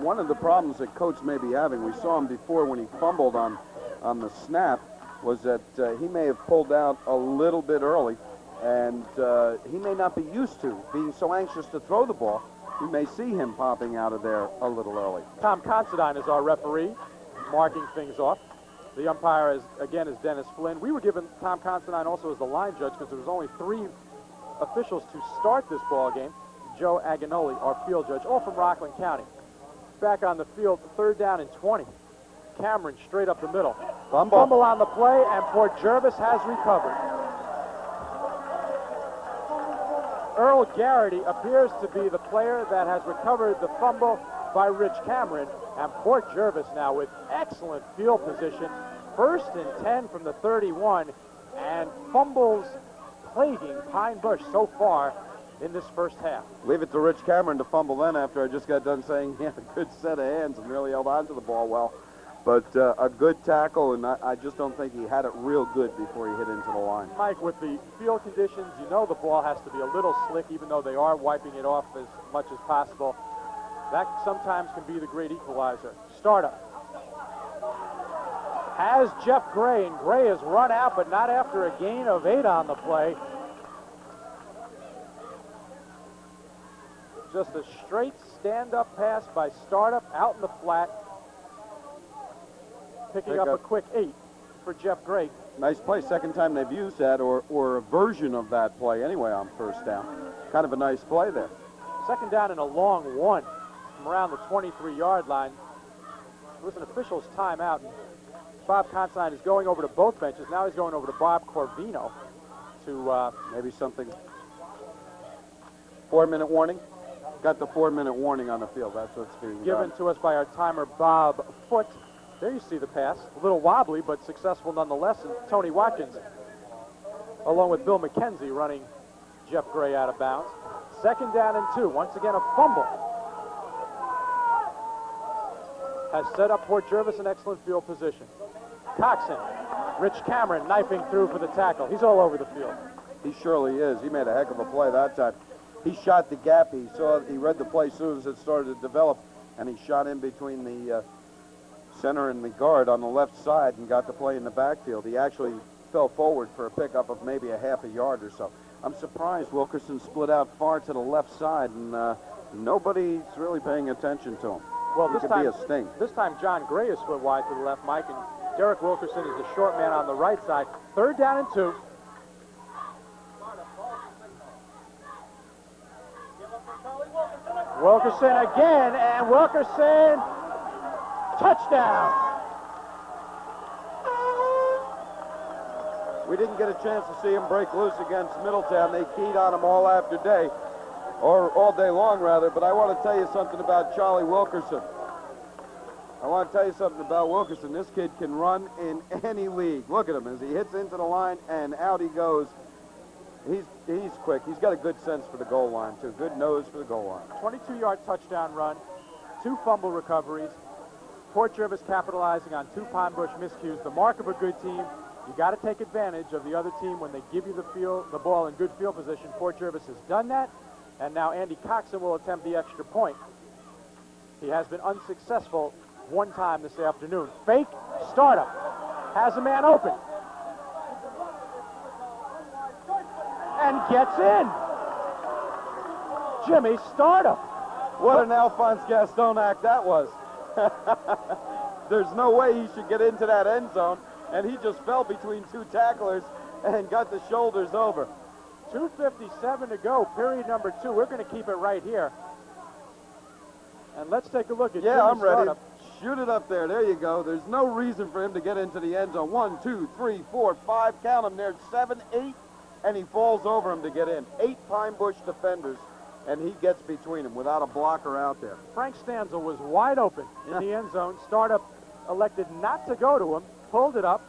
One of the problems that Coates may be having, we saw him before when he fumbled on the snap, was that he may have pulled out a little bit early, and he may not be used to being so anxious to throw the ball. We may see him popping out of there a little early. Tom Considine is our referee, marking things off. The umpire, again, is Dennis Flynn. We were given Tom Considine also as the line judge because there was only 3 officials to start this ball game. Joe Aganoli, our field judge, all from Rockland County. Back on the field, 3rd down and 20. Cameron straight up the middle. Fumble on the play, and Port Jervis has recovered. Earl Garrity appears to be the player that has recovered the fumble by Rich Cameron, and Port Jervis now with excellent field position. 1st and 10 from the 31, and fumbles plaguing Pine Bush so far in this first half. Leave it to Rich Cameron to fumble then after I just got done saying he had a good set of hands and really held on to the ball well. But a good tackle, and I just don't think he had it real good before he hit into the line. Mike, with the field conditions, you know the ball has to be a little slick, even though they are wiping it off as much as possible. That sometimes can be the great equalizer. Startup. Has Jeff Gray, and Gray has run out, but not after a gain of 8 on the play. Just a straight stand-up pass by Startup out in the flat. Picking up a quick 8 for Jeff Gray. Nice play. Second time they've used that or a version of that play anyway on 1st down. Kind of a nice play there. 2nd down and a long 1 from around the 23-yard line. It was an official's timeout. And Bob Considine is going over to both benches. Now he's going over to Bob Corvino to maybe something. 4-minute warning. Got the 4-minute warning on the field. That's what's being given to us by our timer, Bob Foote. There you see the pass. A little wobbly, but successful nonetheless. And Tony Watkins, along with Bill McKenzie, running Jeff Gray out of bounds. 2nd down and 2. Once again, a fumble has set up Port Jervis in excellent field position. Coxon, Rich Cameron knifing through for the tackle. He's all over the field. He surely is. He made a heck of a play that time. He shot the gap. He read the play as soon as it started to develop, and he shot in between the center and the guard on the left side and got the play in the backfield. He actually fell forward for a pickup of maybe a half a yard or so. I'm surprised Wilkerson split out far to the left side, and nobody's really paying attention to him. Well, this time, be a sting. This time John Gray is split wide to the left, Mike, and Derek Wilkerson is the short man on the right side. 3rd down and 2. Wilkerson again, and Wilkerson, touchdown. We didn't get a chance to see him break loose against Middletown. They keyed on him all after day, or all day long rather, but I want to tell you something about Charlie Wilkerson. I want to tell you something about Wilkerson. This kid can run in any league. Look at him as he hits into the line and out he goes. He's quick. He's got a good sense for the goal line, too. Good nose for the goal line. 22-yard touchdown run, 2 fumble recoveries. Port Jervis capitalizing on 2 Pine Bush miscues. The mark of a good team. You got to take advantage of the other team when they give you the ball in good field position. Port Jervis has done that, and now Andy Coxon will attempt the extra point. He has been unsuccessful 1 time this afternoon. Fake startup. Has a man open. And gets in. Jimmy Startup. What an Alphonse Gaston act that was. There's no way he should get into that end zone, and he just fell between 2 tacklers and got the shoulders over. 2:57 to go, period number 2. We're going to keep it right here. And let's take a look at Jimmy I'm ready. Startup. Shoot it up there. There you go. There's no reason for him to get into the end zone. 1, 2, 3, 4, 5. Count them there. 7, 8. And he falls over him to get in. 8 Pine Bush defenders, and he gets between them without a blocker out there. Frank Stanzel was wide open in the end zone. Startup elected not to go to him, pulled it up,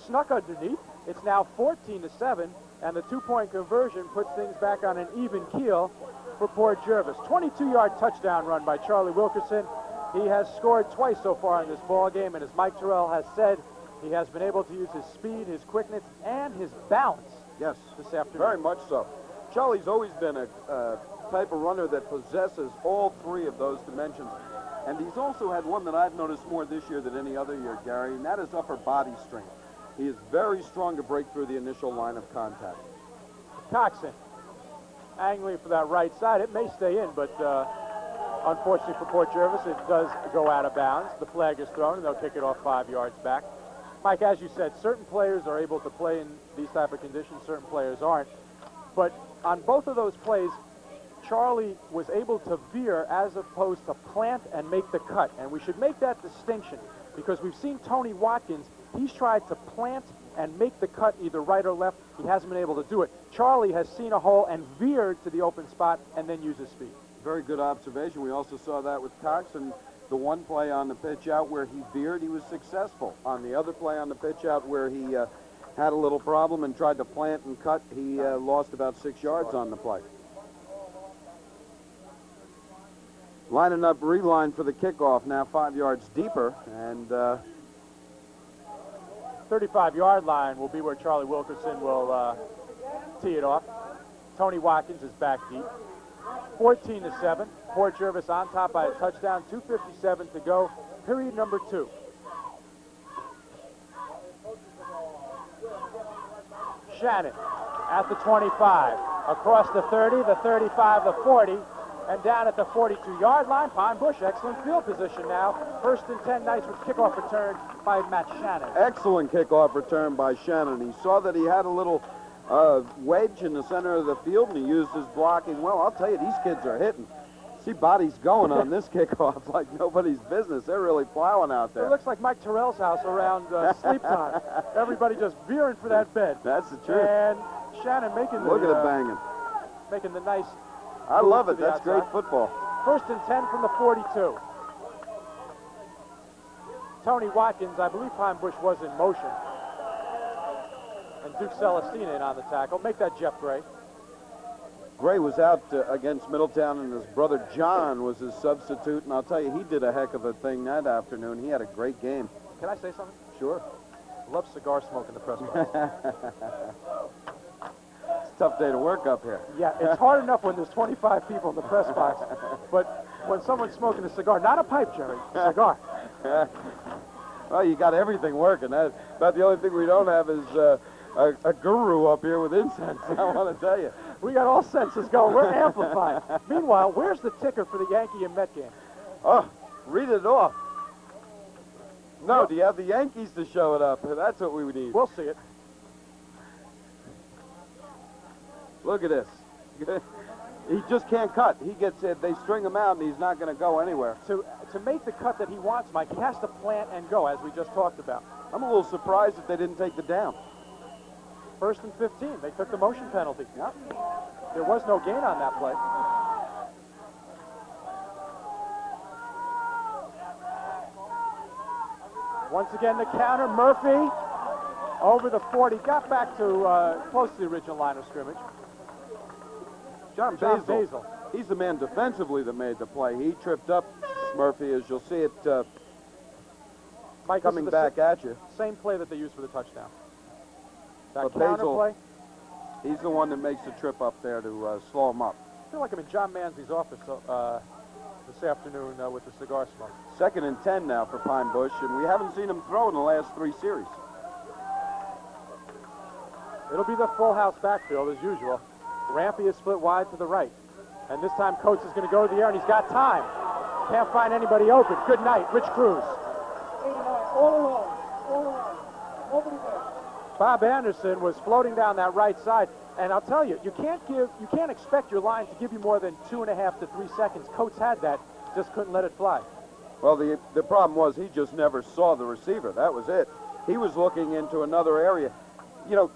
snuck underneath. It's now 14-7, and the 2-point conversion puts things back on an even keel for Port Jervis. 22-yard touchdown run by Charlie Wilkerson. He has scored twice so far in this ball game, and as Mike Terrell has said, he has been able to use his speed, his quickness, and his balance. Yes, this afternoon. Very much so. Charlie's always been a type of runner that possesses all three of those dimensions. And he's also had one that I've noticed more this year than any other year, Gary, and that is upper body strength. He is very strong to break through the initial line of contact. Coxon angling for that right side. It may stay in, but unfortunately for Port Jervis, it does go out of bounds. The flag is thrown, and they'll kick it off 5 yards back. Mike, as you said, certain players are able to play in these type of conditions, certain players aren't. But on both of those plays, Charlie was able to veer as opposed to plant and make the cut. And we should make that distinction because we've seen Tony Watkins, he's tried to plant and make the cut either right or left. He hasn't been able to do it. Charlie has seen a hole and veered to the open spot and then used his speed. Very good observation. We also saw that with Cox, and the one play on the pitch out where he veered, he was successful. On the other play on the pitch out where he had a little problem and tried to plant and cut, he lost about 6 yards on the play. Lining up reline for the kickoff now 5 yards deeper, and 35-yard line will be where Charlie Wilkerson will tee it off. Tony Watkins is back deep. 14-7. Port Jervis on top by a touchdown. 2:57 to go. Period number 2. Shannon at the 25. Across the 30, the 35, the 40. And down at the 42-yard line, Pine Bush, excellent field position now. 1st and 10, nice with kickoff return by Matt Shannon. Excellent kickoff return by Shannon. He saw that he had a little wedge in the center of the field, and he used his blocking well. I'll tell you, these kids are hitting. See bodies going on this kickoff like nobody's business. They're really plowing out there. It looks like Mike Terrell's house around sleep time. Everybody just veering for that bed. That's the truth. And Shannon making the... Look at it banging. Making the nice... I love it. That's great football. 1st and 10 from the 42. Tony Watkins, I believe Pine Bush was in motion. And Duke Celestina in on the tackle. Make that Jeff Gray. Gray was out against Middletown, and his brother John was his substitute. And I'll tell you, he did a heck of a thing that afternoon. He had a great game. Can I say something? Sure. Love cigar smoke in the press box. Tough day to work up here. Yeah, it's hard enough when there's 25 people in the press box, but when someone's smoking a cigar, not a pipe, Jerry, a cigar. Well, you got everything working. That's about the only thing we don't have is a guru up here with incense, I want to tell you. We got all senses going. We're amplifying. Meanwhile, where's the ticker for the Yankee and Met game? Oh, read it off. No, do you have the Yankees to show it up? That's what we need. We'll see it. Look at this. He just can't cut. He gets it. They string him out, and he's not going to go anywhere. To make the cut that he wants, Mike, he has to plant and go, as we just talked about. I'm a little surprised that they didn't take the down. 1st and 15. They took the motion penalty. Yep. There was no gain on that play. Once again, the counter. Murphy over the 40. Got back to close to the original line of scrimmage. John Basil. He's the man defensively that made the play. He tripped up Murphy, as you'll see it Mike, coming back at you. Same play that they used for the touchdown. That counter play. He's the one that makes the trip up there to slow him up. I feel like I'm in John Manzi's office this afternoon with the cigar smoke. 2nd and 10 now for Pine Bush, and we haven't seen him throw in the last 3 series. It'll be the full house backfield as usual. Rampy is split wide to the right. And this time Coates is going to go to the air, and he's got time. Can't find anybody open. Good night, Rich Cruz. All alone. Nobody there. Bob Anderson was floating down that right side, and I'll tell you, you can't expect your line to give you more than 2.5 to 3 seconds. Coates had that, just couldn't let it fly. Well, the problem was he just never saw the receiver. That was it. He was looking into another area. You know,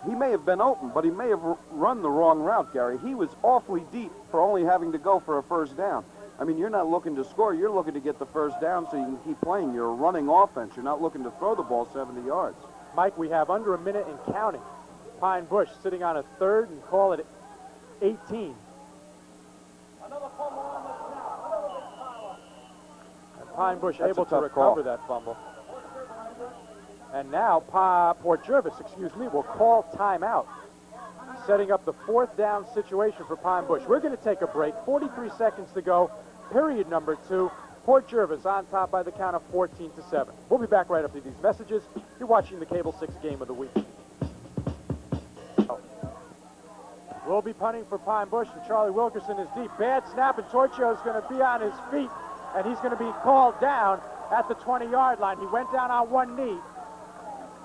he may have been open, but he may have run the wrong route, Gary. He was awfully deep for only having to go for a 1st down. I mean, you're not looking to score. You're looking to get the 1st down so you can keep playing. You're a running offense. You're not looking to throw the ball 70 yards. Mike, we have under a minute and counting. Pine Bush sitting on a 3rd and call it 18. Pine Bush That's able a to tough recover call. that fumble. And now Port Jervis, will call timeout, setting up the 4th down situation for Pine Bush. We're going to take a break. 43 seconds to go. Period number 2. Port Jervis on top by the count of 14-7. We'll be back right after these messages. You're watching the Cable 6 game of the week. We'll be punting for Pine Bush, and Charlie Wilkerson is deep. Bad snap, and Torchio is going to be on his feet, and he's going to be called down at the 20-yard line. He went down on one knee,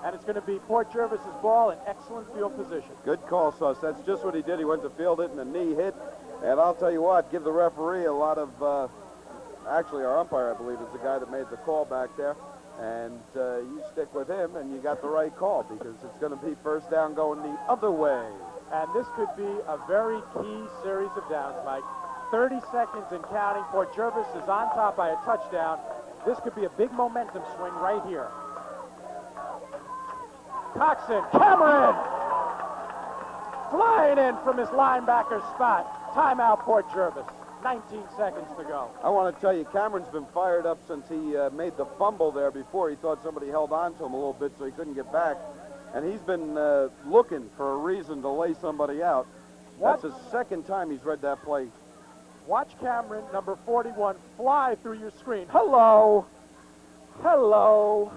and it's going to be Port Jervis's ball in excellent field position. Good call, Sus. That's just what he did. He went to field it, and the knee hit. And I'll tell you what, give the referee a lot of, actually our umpire, I believe, is the guy that made the call back there. And you stick with him, and you got the right call, because it's going to be first down going the other way. And this could be a very key series of downs, Mike. 30 seconds and counting. Port Jervis is on top by a touchdown. This could be a big momentum swing right here. Coxon, Cameron, flying in from his linebacker spot. Timeout, Port Jervis. 19 seconds to go. I want to tell you, Cameron's been fired up since he made the fumble there before. He thought somebody held on to him a little bit so he couldn't get back. And he's been looking for a reason to lay somebody out. That's the second time he's read that play. Watch Cameron, number 41, fly through your screen. Hello. Hello.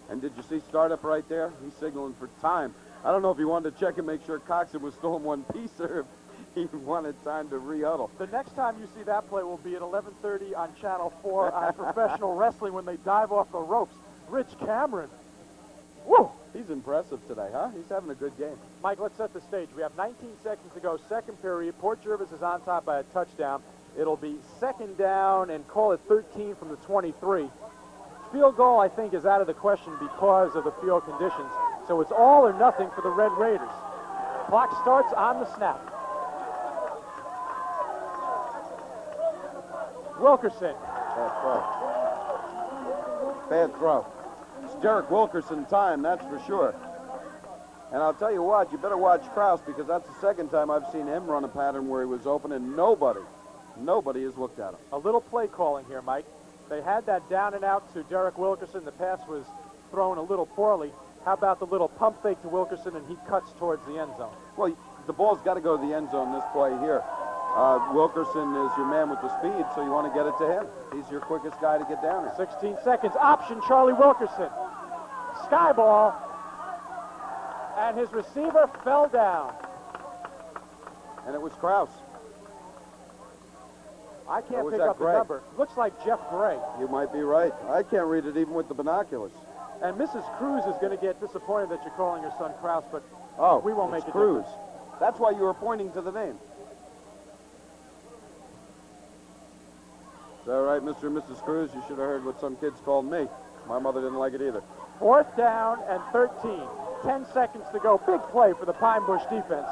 And did you see startup right there? He's signaling for time. I don't know if he wanted to check and make sure Coxon was still in one piece or if he wanted time to re-huddle. The next time you see that play will be at 11:30 on Channel 4 on Professional Wrestling when they dive off the ropes. Rich Cameron. Woo! He's impressive today, huh? He's having a good game. Mike, let's set the stage. We have 19 seconds to go, second period. Port Jervis is on top by a touchdown. It'll be second down and call it 13 from the 23. Field goal, I think, is out of the question because of the field conditions. So it's all or nothing for the Red Raiders. Clock starts on the snap. Wilkerson. Bad throw. Bad throw. It's Derek Wilkerson time, that's for sure. And I'll tell you what, you better watch Krause, because that's the second time I've seen him run a pattern where he was open and nobody has looked at him. A little play calling here, Mike. They had that down and out to Derek Wilkerson. The pass was thrown a little poorly. How about the little pump fake to Wilkerson, and he cuts towards the end zone? Well, the ball's got to go to the end zone this play here. Wilkerson is your man with the speed, so you want to get it to him. He's your quickest guy to get down here. 16 seconds. Option, Charlie Wilkerson. Sky ball. And his receiver fell down. And it was Krause. I can't pick up the number. Looks like Jeff Gray. You might be right. I can't read it even with the binoculars. And Mrs. Cruz is going to get disappointed that you're calling her son Krause, but we won't make it. Cruz. That's why you were pointing to the name. Is that right, Mr. and Mrs. Cruz? You should have heard what some kids called me. My mother didn't like it either. Fourth down and 13. 10 seconds to go. Big play for the Pine Bush defense.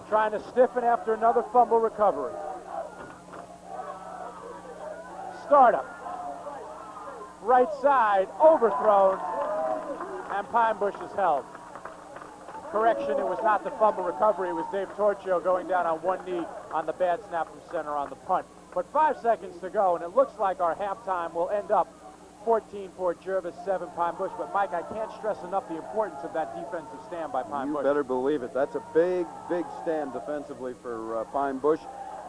Trying to stiffen after another fumble recovery. Startup. Right side, overthrown, and Pine Bush is held. Correction, it was not the fumble recovery. It was Dave Torchio going down on one knee on the bad snap from center on the punt. But 5 seconds to go, and it looks like our halftime will end up 14 for Jervis, 7 Pine Bush. But, Mike, I can't stress enough the importance of that defensive stand by Pine Bush. You better believe it. That's a big, big stand defensively for Pine Bush.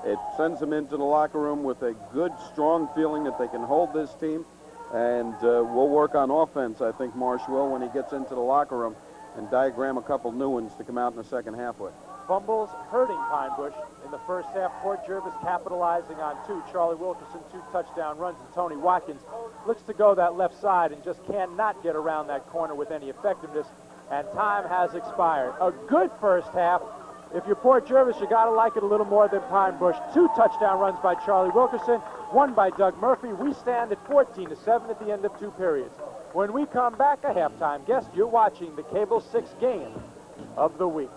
It sends them into the locker room with a good, strong feeling that they can hold this team. And we'll work on offense, I think Marsh will, when he gets into the locker room and diagram a couple new ones to come out in the second half with. Fumbles hurting Pine Bush in the first half. Port Jervis capitalizing on 2. Charlie Wilkerson, 2 touchdown runs, and Tony Watkins looks to go that left side and just cannot get around that corner with any effectiveness. And time has expired. A good first half. If you're Port Jervis, you got to like it a little more than Pine Bush. 2 touchdown runs by Charlie Wilkerson, 1 by Doug Murphy. We stand at 14-7 at the end of 2 periods. When we come back, a halftime guest, you're watching the Cable 6 game of the week.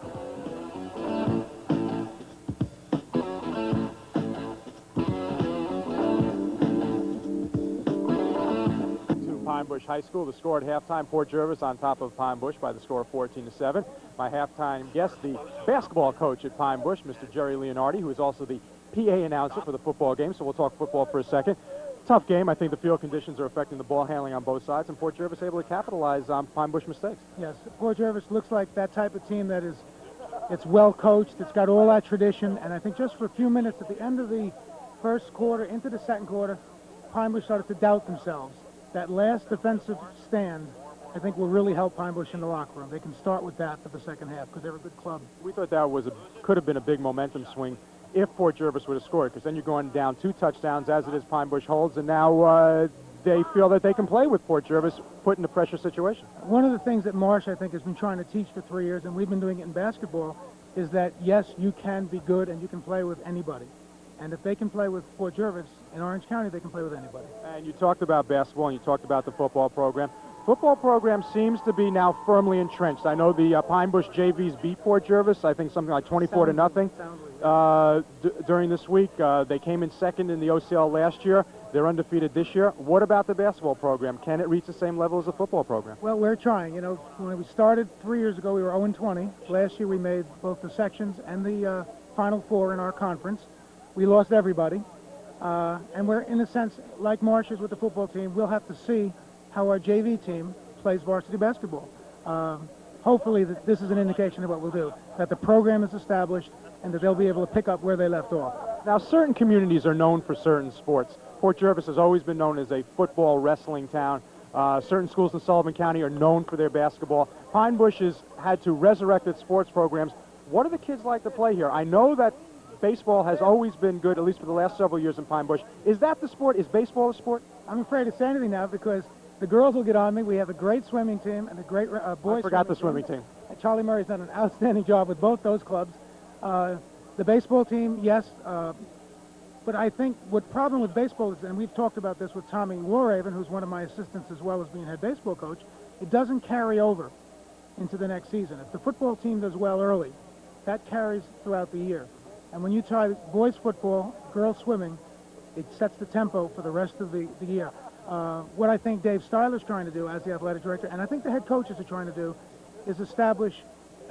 Pine Bush High School. The score at halftime, Port Jervis on top of Pine Bush by the score of 14-7. My halftime guest, the basketball coach at Pine Bush, Mr. Jerry Leonardi, who is also the PA announcer for the football game, so we'll talk football for a second. Tough game. I think the field conditions are affecting the ball handling on both sides, and Port Jervis able to capitalize on Pine Bush mistakes. Yes, Port Jervis looks like that type of team that is, it's well coached, it's got all that tradition, and I think just for a few minutes at the end of the first quarter into the second quarter, Pine Bush started to doubt themselves. That last defensive stand, I think, will really help Pine Bush in the locker room. They can start with that for the second half because they're a good club. We thought that could have been a big momentum swing if Port Jervis would have scored, because then you're going down 2 touchdowns as it is Pine Bush holds, and now they feel that they can play with Port Jervis put in a pressure situation. One of the things that Marsh, I think, has been trying to teach for 3 years, and we've been doing it in basketball, is that, yes, you can be good and you can play with anybody. And if they can play with Port Jervis in Orange County, they can play with anybody. And you talked about basketball, and you talked about the football program. Football program seems to be now firmly entrenched. I know the Pine Bush JVs beat Port Jervis, I think something like 24 to nothing. During this week. They came in second in the OCL last year. They're undefeated this year. What about the basketball program? Can it reach the same level as the football program? Well, we're trying. You know, when we started 3 years ago, we were 0-20. Last year, we made both the sections and the Final Four in our conference. We lost everybody. And we're, in a sense, like Marsh's with the football team. We'll have to see how our JV team plays varsity basketball. Hopefully, this is an indication of what we'll do, that the program is established and that they'll be able to pick up where they left off. Now, certain communities are known for certain sports. Port Jervis has always been known as a football wrestling town. Certain schools in Sullivan County are known for their basketball. Pine Bush has had to resurrect its sports programs. What do the kids like to play here? I know that baseball has always been good, at least for the last several years in Pine Bush. Is that the sport? Is baseball a sport? I'm afraid to say anything now because the girls will get on me. We have a great swimming team and a great boys. I forgot the swimming team. Charlie Murray's done an outstanding job with both those clubs. The baseball team, yes, but I think what problem with baseball is, and we've talked about this with Tommy Warraven, who's one of my assistants as well as being head baseball coach, it doesn't carry over into the next season. If the football team does well early, that carries throughout the year. And when you try boys football, girls swimming, it sets the tempo for the rest of the year. What I think Dave Styler's trying to do as the athletic director, and I think the head coaches are trying to do, is establish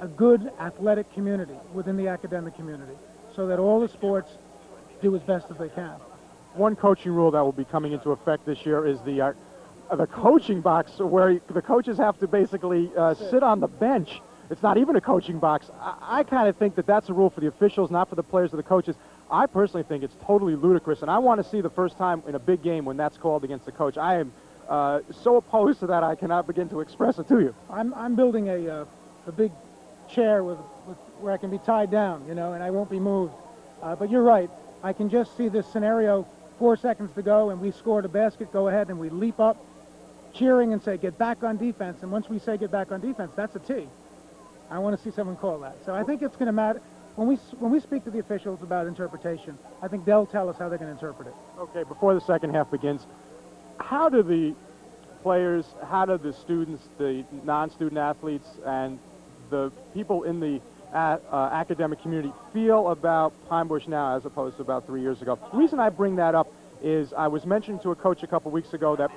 a good athletic community within the academic community so that all the sports do as best as they can. One coaching rule that will be coming into effect this year is the coaching box, where the coaches have to basically sit on the bench. It's not even a coaching box. I kind of think that that's a rule for the officials, not for the players or the coaches. I personally think it's totally ludicrous, and I want to see the first time in a big game when that's called against the coach. I am so opposed to that I cannot begin to express it to you. I'm building a big chair with where I can be tied down, you know, and I won't be moved. But you're right. I can just see this scenario, 4 seconds to go, and we scored a basket, go ahead, and we leap up, cheering and say, get back on defense. And once we say get back on defense, that's a T. I want to see someone call that. So I think it's going to matter. When we speak to the officials about interpretation, I think they'll tell us how they're going to interpret it. Okay, before the second half begins, how do the players, how do the students, the non-student athletes, and the people in the academic community feel about Pine Bush now as opposed to about 3 years ago? The reason I bring that up is I was mentioning to a coach a couple weeks ago that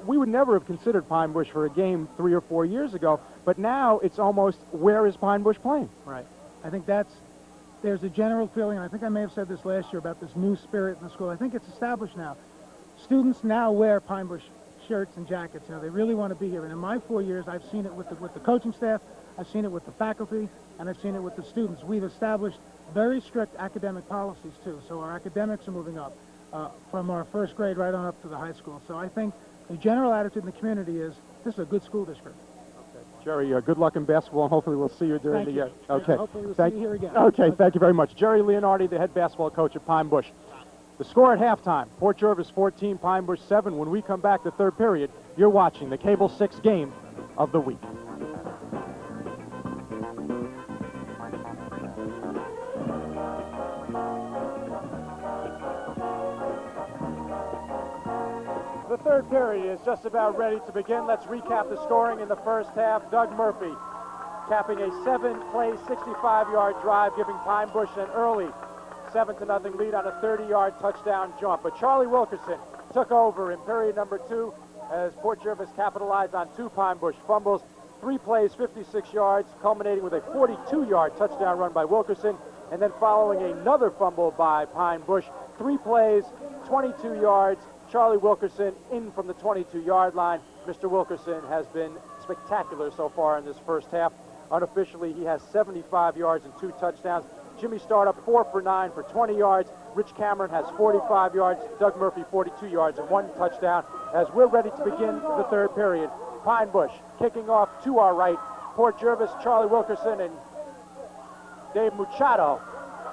we would never have considered Pine Bush for a game 3 or 4 years ago, but now it's almost, where is Pine Bush playing? Right. I think there's a general feeling, and I think I may have said this last year about this new spirit in the school. I think it's established now. Students now wear Pine Bush shirts and jackets. You know, they really want to be here. And in my 4 years, I've seen it with the coaching staff, I've seen it with the faculty, and I've seen it with the students. We've established very strict academic policies, too. So our academics are moving up from our first grade right on up to the high school. So I think the general attitude in the community is this is a good school district. Jerry, good luck in basketball, and hopefully we'll see you during the year. Okay. Hopefully we'll see you here again. Okay, thank you very much. Jerry Leonardi, the head basketball coach at Pine Bush. The score at halftime, Port Jervis 14, Pine Bush 7. When we come back the third period, you're watching the Cable 6 game of the week. The third period is just about ready to begin. Let's recap the scoring in the first half. Doug Murphy capping a 7-play, 65-yard drive, giving Pine Bush an early 7-0 lead on a 30-yard touchdown jump. But Charlie Wilkerson took over in period number 2 as Port Jervis capitalized on 2 Pine Bush fumbles. 3 plays, 56 yards, culminating with a 42-yard touchdown run by Wilkerson. And then following another fumble by Pine Bush, 3 plays, 22 yards. Charlie Wilkerson in from the 22-yard line. Mr. Wilkerson has been spectacular so far in this first half. Unofficially, he has 75 yards and 2 touchdowns. Jimmy Startup 4 for 9 for 20 yards. Rich Cameron has 45 yards. Doug Murphy 42 yards and 1 touchdown. As we're ready to begin the third period, Pine Bush kicking off to our right. Port Jervis, Charlie Wilkerson, and Dave Machado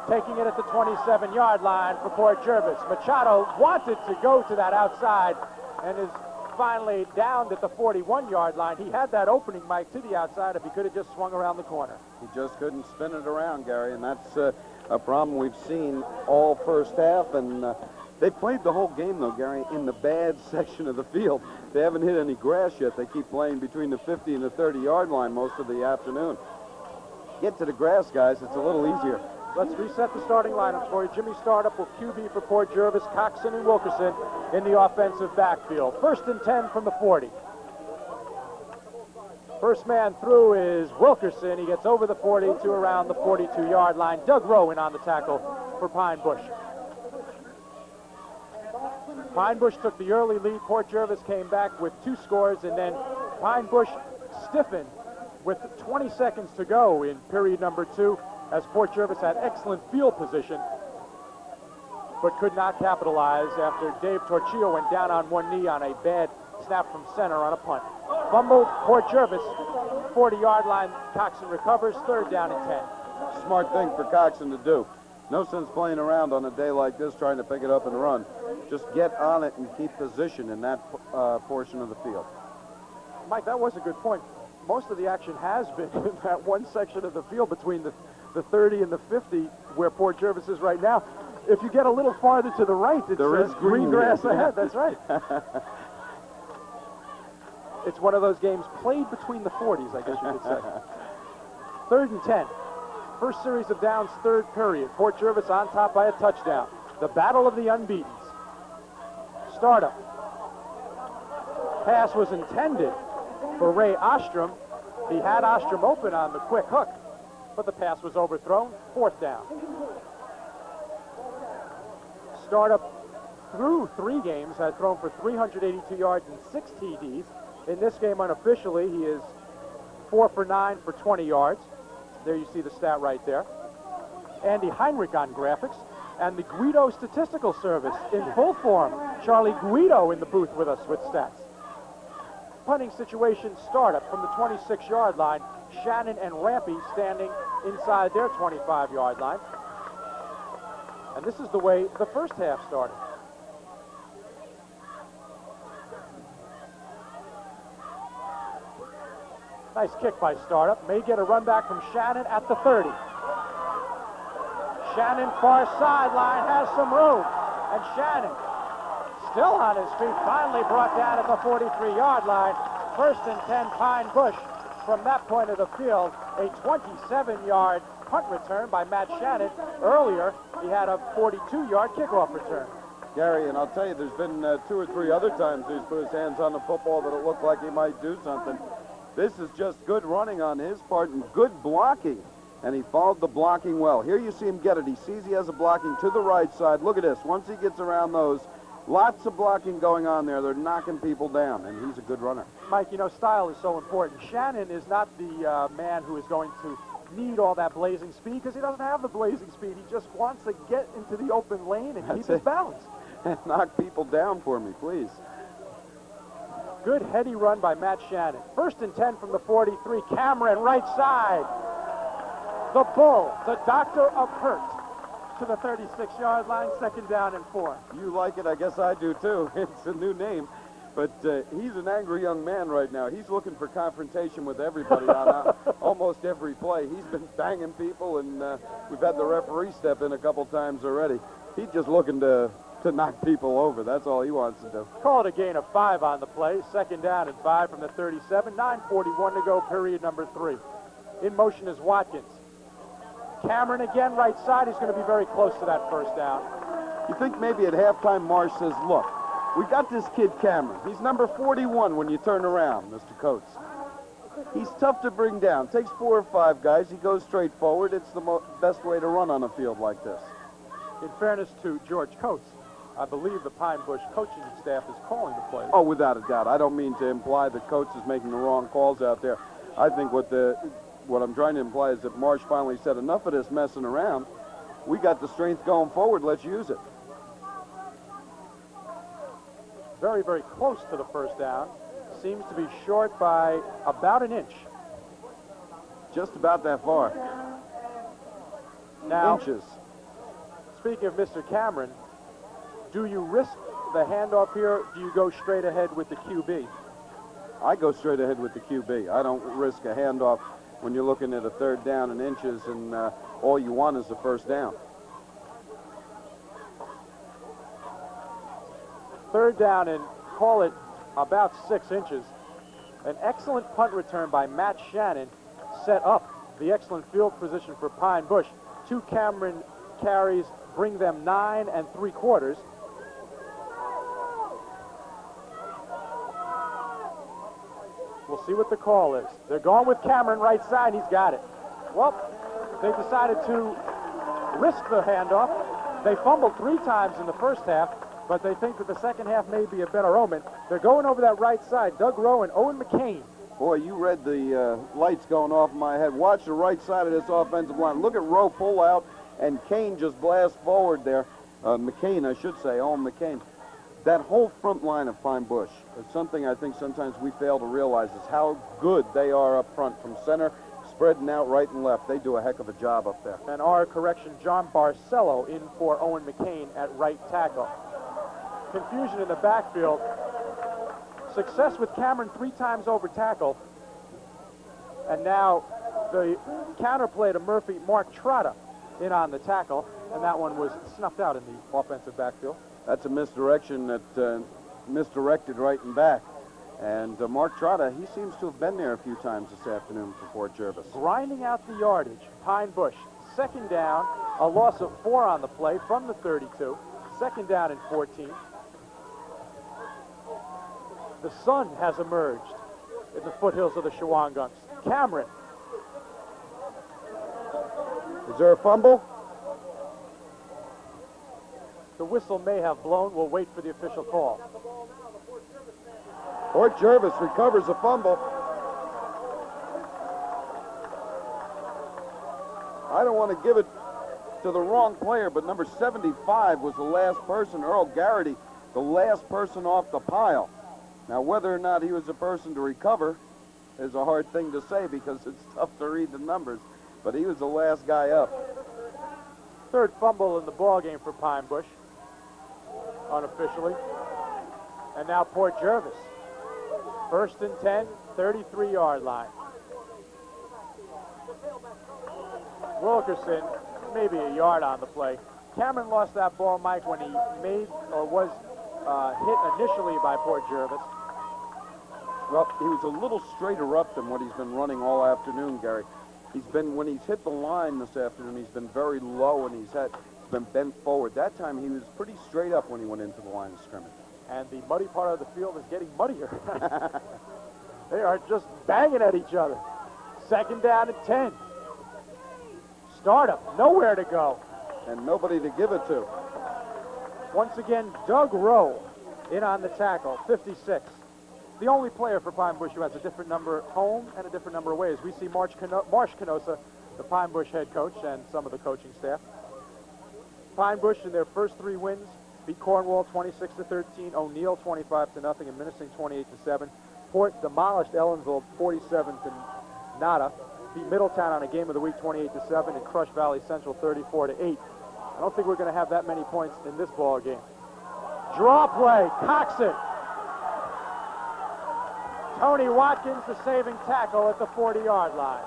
taking it at the 27-yard line for Port Jervis. Machado wanted to go to that outside and is finally downed at the 41-yard line. He had that opening, Mike, to the outside if he could have just swung around the corner. He just couldn't spin it around, Gary, and that's a problem we've seen all first half. And they played the whole game, though, Gary, in the bad section of the field. They haven't hit any grass yet. They keep playing between the 50 and the 30-yard line most of the afternoon. Get to the grass, guys. It's a little easier. Let's reset the starting lineups for you. Jimmy Startup will QB for Port Jervis, Coxon and Wilkerson in the offensive backfield. 1st and 10 from the 40. First man through is Wilkerson. He gets over the 40 to around the 42-yard line. Doug Rowan on the tackle for Pine Bush. Pine Bush took the early lead. Port Jervis came back with 2 scores, and then Pine Bush stiffened with 20 seconds to go in period number 2. As Port Jervis had excellent field position, but could not capitalize after Dave Torchio went down on one knee on a bad snap from center on a punt. Fumbled, Port Jervis, 40-yard line. Coxon recovers, 3rd down and 10. Smart thing for Coxon to do. No sense playing around on a day like this trying to pick it up and run. Just get on it and keep position in that portion of the field. Mike, that was a good point. Most of the action has been in that one section of the field between the 30 and the 50, where Port Jervis is right now. If you get a little farther to the right, it says green grass ahead. That's right. It's one of those games played between the 40s, I guess you could say. 3rd and 10. First series of downs, 3rd period. Port Jervis on top by a touchdown. The battle of the unbeatens. Startup. Pass was intended for Ray Ostrom. He had Ostrom open on the quick hook, but the pass was overthrown. 4th down. Startup through 3 games had thrown for 382 yards and 6 TDs. In this game, unofficially, he is 4 for 9 for 20 yards. There you see the stat right there. Andy Heinrich on graphics, and the Guido Statistical Service in full form. Charlie Guido in the booth with us with stats. Punting situation, Startup from the 26-yard line. Shannon and Rampy standing inside their 25-yard line. And this is the way the first half started. Nice kick by Startup. May get a run back from Shannon at the 30. Shannon, far sideline, has some room. And Shannon, still on his feet, finally brought down at the 43-yard line. 1st and 10, Pine Bush. From that point of the field, a 27-yard punt return by Matt Shannon. Earlier, he had a 42-yard kickoff return. Gary, and I'll tell you, there's been 2 or 3 other times he's put his hands on the football that it looked like he might do something. This is just good running on his part and good blocking. And he followed the blocking well. Here you see him get it. He sees he has a blocking to the right side. Look at this. Once he gets around those, lots of blocking going on there. They're knocking people down, and he's a good runner. Mike, you know, style is so important. Shannon is not the man who is going to need all that blazing speed because he doesn't have the blazing speed. He just wants to get into the open lane and keep his balance. And knock people down for me, please. Good heady run by Matt Shannon. 1st and 10 from the 43. Cameron, right side. The Bull, the Doctor of Hurt, to the 36-yard line. 2nd down and 4. You like it? I guess I do, too. It's a new name. But he's an angry young man right now. He's looking for confrontation with everybody on almost every play. He's been banging people, and we've had the referee step in a couple times already. He's just looking to knock people over. That's all he wants to do. Call it a gain of 5 on the play. 2nd down and 5 from the 37. 9:41 to go, period number 3. In motion is Watkins. Cameron again, right side. He's going to be very close to that 1st down. You think maybe at halftime Marsh says, look, we got this kid Cameron. He's number 41 when you turn around, Mr. Coates. He's tough to bring down. Takes 4 or 5 guys. He goes straight forward. It's the best way to run on a field like this. In fairness to George Coates, I believe the Pine Bush coaching staff is calling the plays. Oh, without a doubt. I don't mean to imply that Coates is making the wrong calls out there. I think what I'm trying to imply is that Marsh finally said, enough of this messing around. We got the strength going forward. Let's use it. Very, very close to the first down. Seems to be short by about an inch. Just about that far. Now, Inches. speaking of Mr. Cameron, do you risk the handoff here? Do you go straight ahead with the QB? I go straight ahead with the QB. I don't risk a handoff when you're looking at a 3rd down in inches and all you want is the first down. 3rd down and call it about 6 inches. An excellent punt return by Matt Shannon set up the excellent field position for Pine Bush. 2 Cameron carries bring them 9 3/4. We'll see what the call is. They're going with Cameron right side. He's got it. Well, they decided to risk the handoff. They fumbled 3 times in the first half, but they think that the second half may be a better omen. They're going over that right side. Doug Rowe and Owen McCain. Boy, you read the lights going off in my head. Watch the right side of this offensive line. Look at Rowe pull out and Kane just blast forward there. McCain, I should say, Owen McCain. That whole front line of Pine Bush is something I think sometimes we fail to realize is how good they are up front from center, spreading out right and left. They do a heck of a job up there. And our correction, John Barcelo in for Owen McCain at right tackle. Confusion in the backfield. Success with Cameron 3 times over tackle. And now the counterplay to Murphy, Mark Trotta in on the tackle. And that one was snuffed out in the offensive backfield. That's a misdirection that misdirected right and back. And Mark Trotta, he seems to have been there a few times this afternoon for Fort Jervis. Grinding out the yardage, Pine Bush. 2nd down, a loss of 4 on the play from the 32. 2nd down and 14. The sun has emerged in the foothills of the Shawangunks. Cameron. Is there a fumble? The whistle may have blown. We'll wait for the official call. Fort Jervis recovers a fumble. I don't want to give it to the wrong player, but number 75 was the last person, Earl Garrity, the last person off the pile. Now, whether or not he was the person to recover is a hard thing to say because it's tough to read the numbers, but he was the last guy up. 3rd fumble in the ball game for Pine Bush, unofficially. And now Port Jervis. 1st and 10, 33-yard line. Wilkerson, maybe a yard on the play. Cameron lost that ball, Mike, when he made or was hit initially by Port Jervis. Well, he was a little straighter up than what he's been running all afternoon, Gary. When he's hit the line this afternoon, he's been very low and he's been bent forward. That time he was pretty straight up when he went into the line of scrimmage. And the muddy part of the field is getting muddier. They are just banging at each other. 2nd down and 10. Startup, nowhere to go. And nobody to give it to. Once again, Doug Rowe in on the tackle, 56. The only player for Pine Bush who has a different number home and a different number away. As we see Marsh Canosa, the Pine Bush head coach, and some of the coaching staff. Pine Bush in their first 3 wins beat Cornwall 26-13, O'Neill 25-0, and Minising 28-7. Port demolished Ellensville 47-0. Beat Middletown on a game of the week 28-7, and crushed Valley Central 34-8. I don't think we're going to have that many points in this ball game. Draw play, Coxon. Tony Watkins, the saving tackle at the 40-yard line.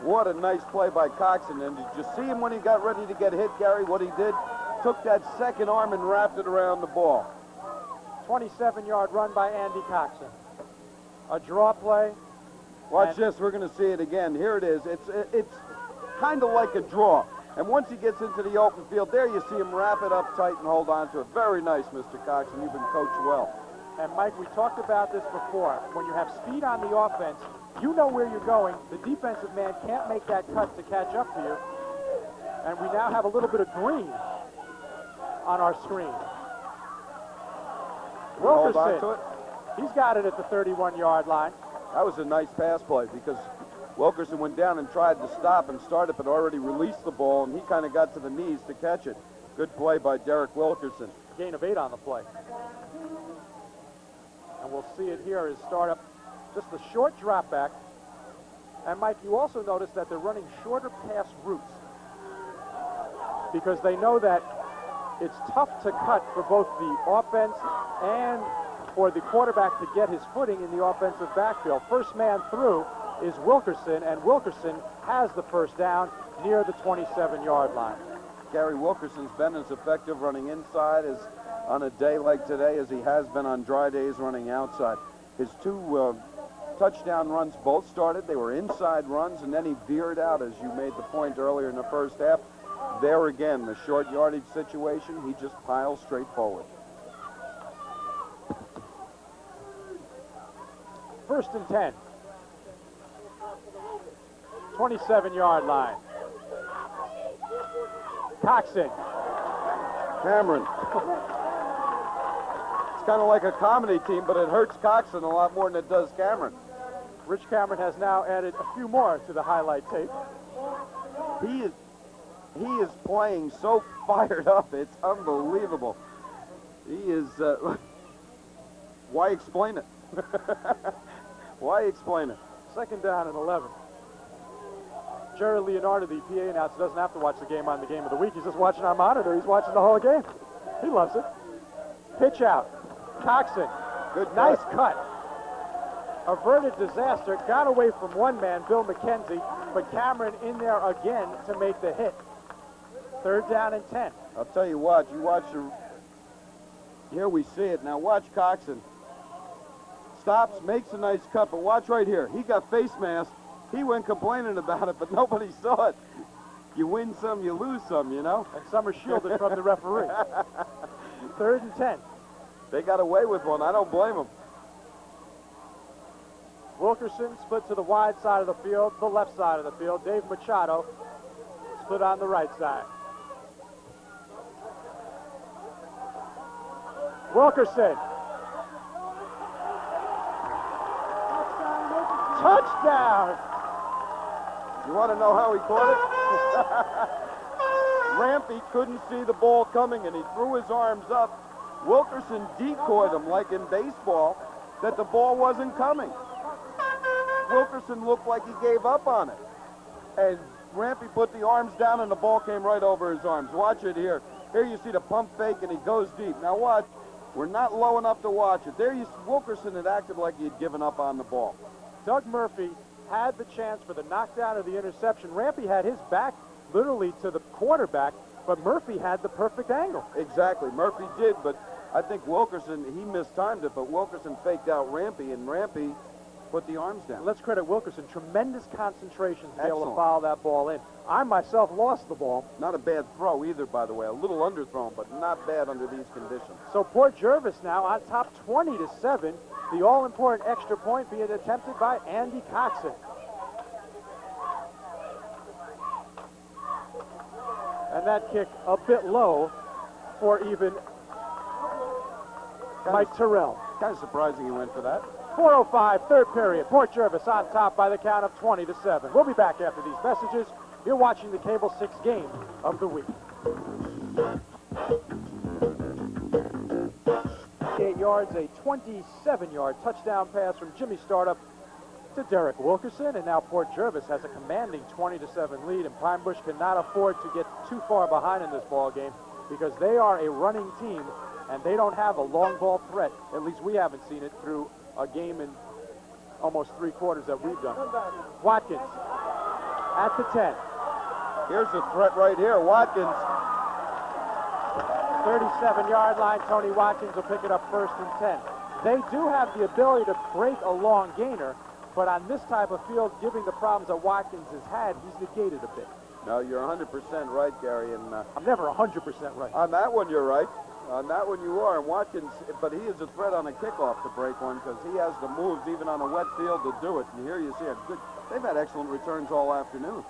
What a nice play by Coxon. And did you see him when he got ready to get hit, Gary? What he did? Took that second arm and wrapped it around the ball. 27-yard run by Andy Coxon. A draw play. Watch this. We're going to see it again. Here it is. It's kind of like a draw. And once he gets into the open field, there you see him wrap it up tight and hold on to it. Very nice, Mr. Coxon. You've been coached well. And, Mike, we talked about this before. When you have speed on the offense, you know where you're going. The defensive man can't make that cut to catch up to you. And we now have a little bit of green on our screen. Hold on to Wilkerson, it. he's got it at the 31-yard line. That was a nice pass play because Wilkerson went down and tried to stop and start it, but already released the ball, and he kind of got to the knees to catch it. Good play by Derek Wilkerson. Gain of 8 on the play. And we'll see it here as startup. Just a short drop back. And Mike, you also notice that they're running shorter pass routes because they know that it's tough to cut for both the offense and for the quarterback to get his footing in the offensive backfield. First man through is Wilkerson, and Wilkerson has the first down near the 27-yard line. Gary Wilkerson's been as effective running inside as on a day like today as he has been on dry days running outside. His 2 touchdown runs both started. They were inside runs, and then he veered out, as you made the point earlier in the first half. There again, the short yardage situation, he just piles straight forward. First and 10. 27-yard line. Coxon. Cameron. It's kind of like a comedy team, but it hurts Coxon a lot more than it does Cameron. Rich Cameron has now added a few more to the highlight tape. He is playing so fired up. It's unbelievable. He is, why explain it? Why explain it? Second down and 11. Jerry Leonardo, the PA announcer, doesn't have to watch the game on the game of the week. He's just watching our monitor. He's watching the whole game. He loves it. Pitch out. Coxon. Good Nice cut. Averted disaster. Got away from one man, Bill McKenzie, but Cameron in there again to make the hit. Third down and 10. I'll tell you what, here we see it. Now watch Coxon. Stops, makes a nice cut, but watch right here. He got face mask. He went complaining about it, but nobody saw it. You win some, you lose some, you know? And some are shielded from the referee. Third and 10. They got away with one. I don't blame them. Wilkerson split to the wide side of the field, the left side of the field. Dave Machado split on the right side. Wilkerson. Touchdown! You want to know how he caught it? Rampy couldn't see the ball coming, and he threw his arms up. Wilkerson decoyed him, like in baseball, that the ball wasn't coming. Wilkerson looked like he gave up on it. And Rampy put the arms down, and the ball came right over his arms. Watch it here. Here you see the pump fake, and he goes deep. Now watch. We're not low enough to watch it. There you see Wilkerson had acted like he had given up on the ball. Doug Murphy had the chance for the knockdown or the interception. Rampy had his back literally to the quarterback, but Murphy had the perfect angle. Exactly. Murphy did, but I think Wilkerson, he mistimed it, but Wilkerson faked out Rampy, and Rampy put the arms down. Let's credit Wilkerson. Tremendous concentration to be able to Excellent. follow that ball in. I myself lost the ball. Not a bad throw either, by the way. A little underthrown, but not bad under these conditions. So Port Jervis now on top 20-7. The all-important extra point being attempted by Andy Coxon. And that kick a bit low for even Mike Terrell. Kind of surprising he went for that. 4:05, third period. Port Jervis on top by the count of 20-7. We'll be back after these messages. You're watching the Cable 6 game of the week. 8 yards, a 27-yard touchdown pass from Jimmy Startup to Derek Wilkerson, and now Port Jervis has a commanding 20-7 lead, and Pine Bush cannot afford to get too far behind in this ball game because they are a running team and they don't have a long ball threat. At least we haven't seen it through a game in almost 3 quarters that we've done. Watkins at the 10. Here's the threat right here. Watkins. 37-yard line. Tony Watkins will pick it up first and 10. They do have the ability to break a long gainer, but on this type of field, given the problems that Watkins has had, he's negated a bit. No, you're 100% right, Gary. And I'm never 100% right. on that one, you're right. On that one you are. And Watkins, but he is a threat on a kickoff to break one because he has the moves even on a wet field to do it. And here you see a good, they've had excellent returns all afternoon.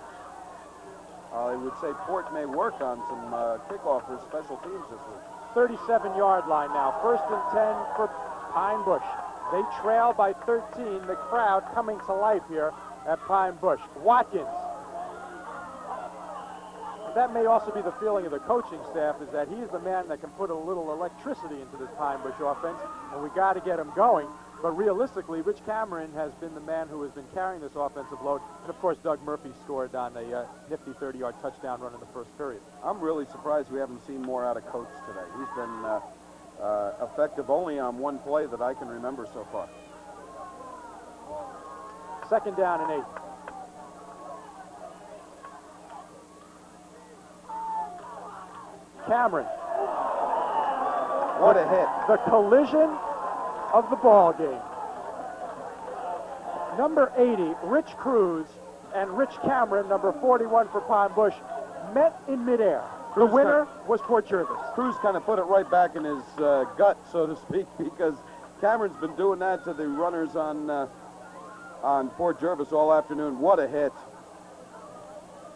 I would say Port may work on some kickoff for special teams this week. 37-yard line now. 1st and 10 for Pine Bush. They trail by 13. The crowd coming to life here at Pine Bush. Watkins. That may also be the feeling of the coaching staff, is that he's the man that can put a little electricity into this Pine Bush offense, and we got to get him going. But realistically, Rich Cameron has been the man who has been carrying this offensive load. And, of course, Doug Murphy scored on a nifty 30-yard touchdown run in the first period. I'm really surprised we haven't seen more out of Coates today. He's been effective only on one play that I can remember so far. 2nd down and 8. Cameron. What a hit. The collision of the ball game. Number 80, Rich Cruz, and Rich Cameron, number 41 for Pine Bush, met in midair. The winner was Port Jervis. Cruz kind of put it right back in his gut, so to speak, because Cameron's been doing that to the runners on Port Jervis all afternoon. What a hit.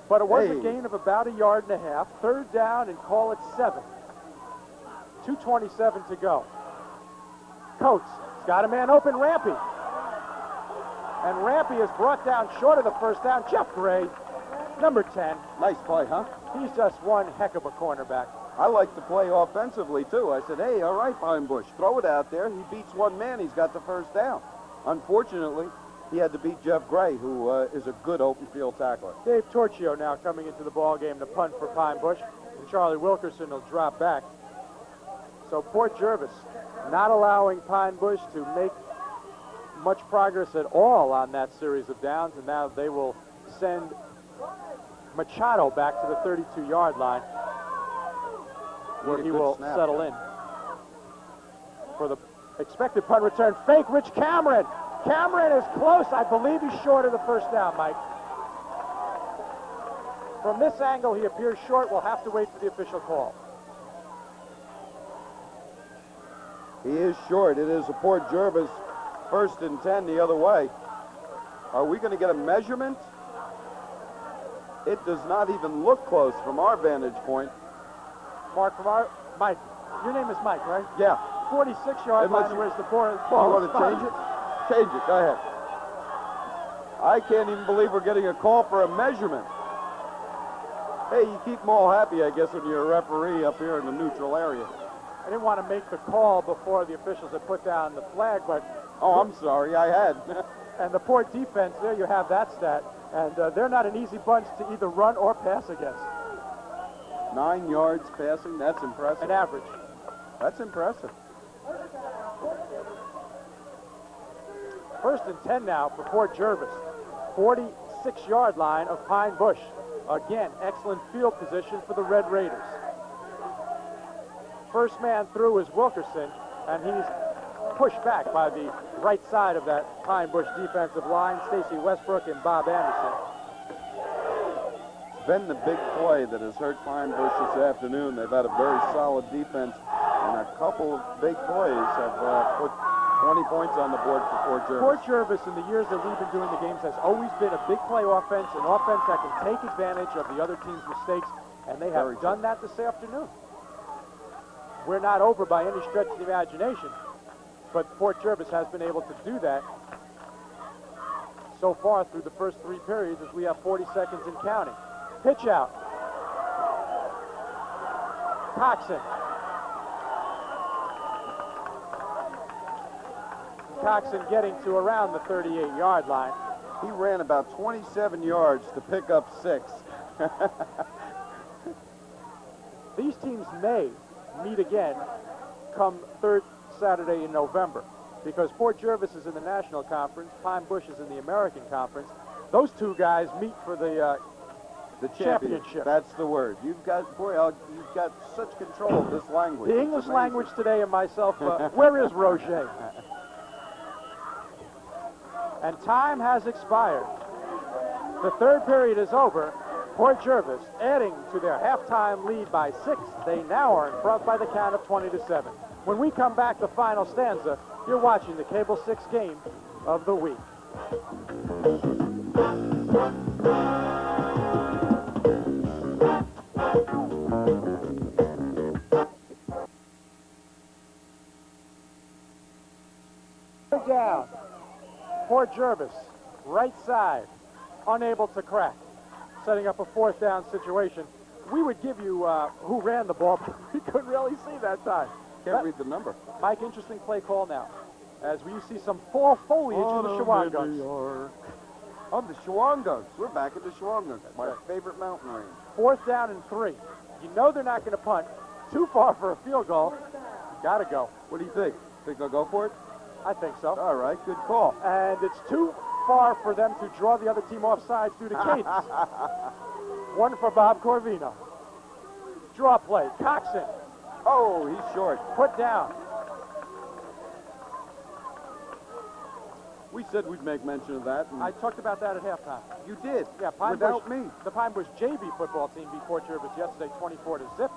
But it was a gain of about 1.5 yards. 3rd down and call it 7. 2:27 to go. Coates has got a man open, Rampy. And Rampy is brought down short of the 1st down. Jeff Gray, number 10. Nice play, huh? He's just one heck of a cornerback. I like to play offensively, too. I said, hey, all right, Pine Bush, throw it out there. He beats one man. He's got the 1st down. Unfortunately, he had to beat Jeff Gray, who is a good open field tackler. Dave Torchio now coming into the ball game to punt for Pine Bush, and Charlie Wilkerson will drop back. So Port Jervis not allowing Pine Bush to make much progress at all on that series of downs, and now they will send Machado back to the 32-yard line, where he will settle in for the expected punt return. Fake Rich Cameron. Cameron is close. I believe he's short of the 1st down, Mike. From this angle, he appears short. We'll have to wait for the official call. He is short. It is a Port Jervis 1st and 10 the other way. Are we going to get a measurement? It does not even look close from our vantage point. Mark, Mike, your name is Mike, right? Yeah. 46-yard line, where's the ball? You want to change it? Change it. Go ahead. I can't even believe we're getting a call for a measurement. Hey, you keep them all happy, I guess, when you're a referee up here in the neutral area. I didn't want to make the call before the officials had put down the flag, but... Oh, I'm sorry. I had. And the Port defense, there you have that stat. And they're not an easy bunch to either run or pass against. 9 yards passing. That's impressive. An average. That's impressive. 1st and 10 now for Port Jervis. 46-yard line of Pine Bush. Again, excellent field position for the Red Raiders. First man through is Wilkerson, and he's pushed back by the right side of that Pine Bush defensive line, Stacy Westbrook and Bob Anderson. It's been the big play that has hurt Pine Bush this afternoon. They've had a very solid defense, and a couple of big plays have put 20 points on the board for Port Jervis. Port Jervis, in the years that we've been doing the games, has always been a big play offense, an offense that can take advantage of the other team's mistakes, and they have done that this afternoon. We're not over by any stretch of the imagination, but Port Jervis has been able to do that so far through the first 3 periods, as we have 40 seconds and counting. Pitch out. Coxon. Coxon getting to around the 38-yard line. He ran about 27 yards to pick up 6. These teams may meet again come 3rd Saturday in November, because Port Jervis is in the National Conference, Pine Bush is in the American Conference. Those two guys meet for the championship. That's the word. You've got such control of this language. The English language today and myself, where is Roger? And time has expired. The 3rd period is over. Port Jervis adding to their halftime lead by 6. They now are in front by the count of 20-7. When we come back, the final stanza, you're watching the Cable 6 game of the week. Down. Port Jervis, right side, unable to crack. Setting up a 4th down situation. We would give you who ran the ball, but we couldn't really see that time. Can't read the number. Mike, interesting play call now. As we see some fall foliage in the Shawangunks. Oh, the Shawangunks. We're back at the Shawangunks. My favorite mountain range. 4th down and 3. You know they're not going to punt. Too far for a field goal. Got to go. What do you think? Think they'll go for it? I think so. All right, good call. And it's too far for them to draw the other team off sides due to cadence. 1 for Bob Corvino. Draw play. Coxon. Oh, he's short. Put down. We said we'd make mention of that. I talked about that at halftime. You did. Yeah, Pine without Bush, me. The Pine Bush JV football team beat Port Jervis yesterday 24-0.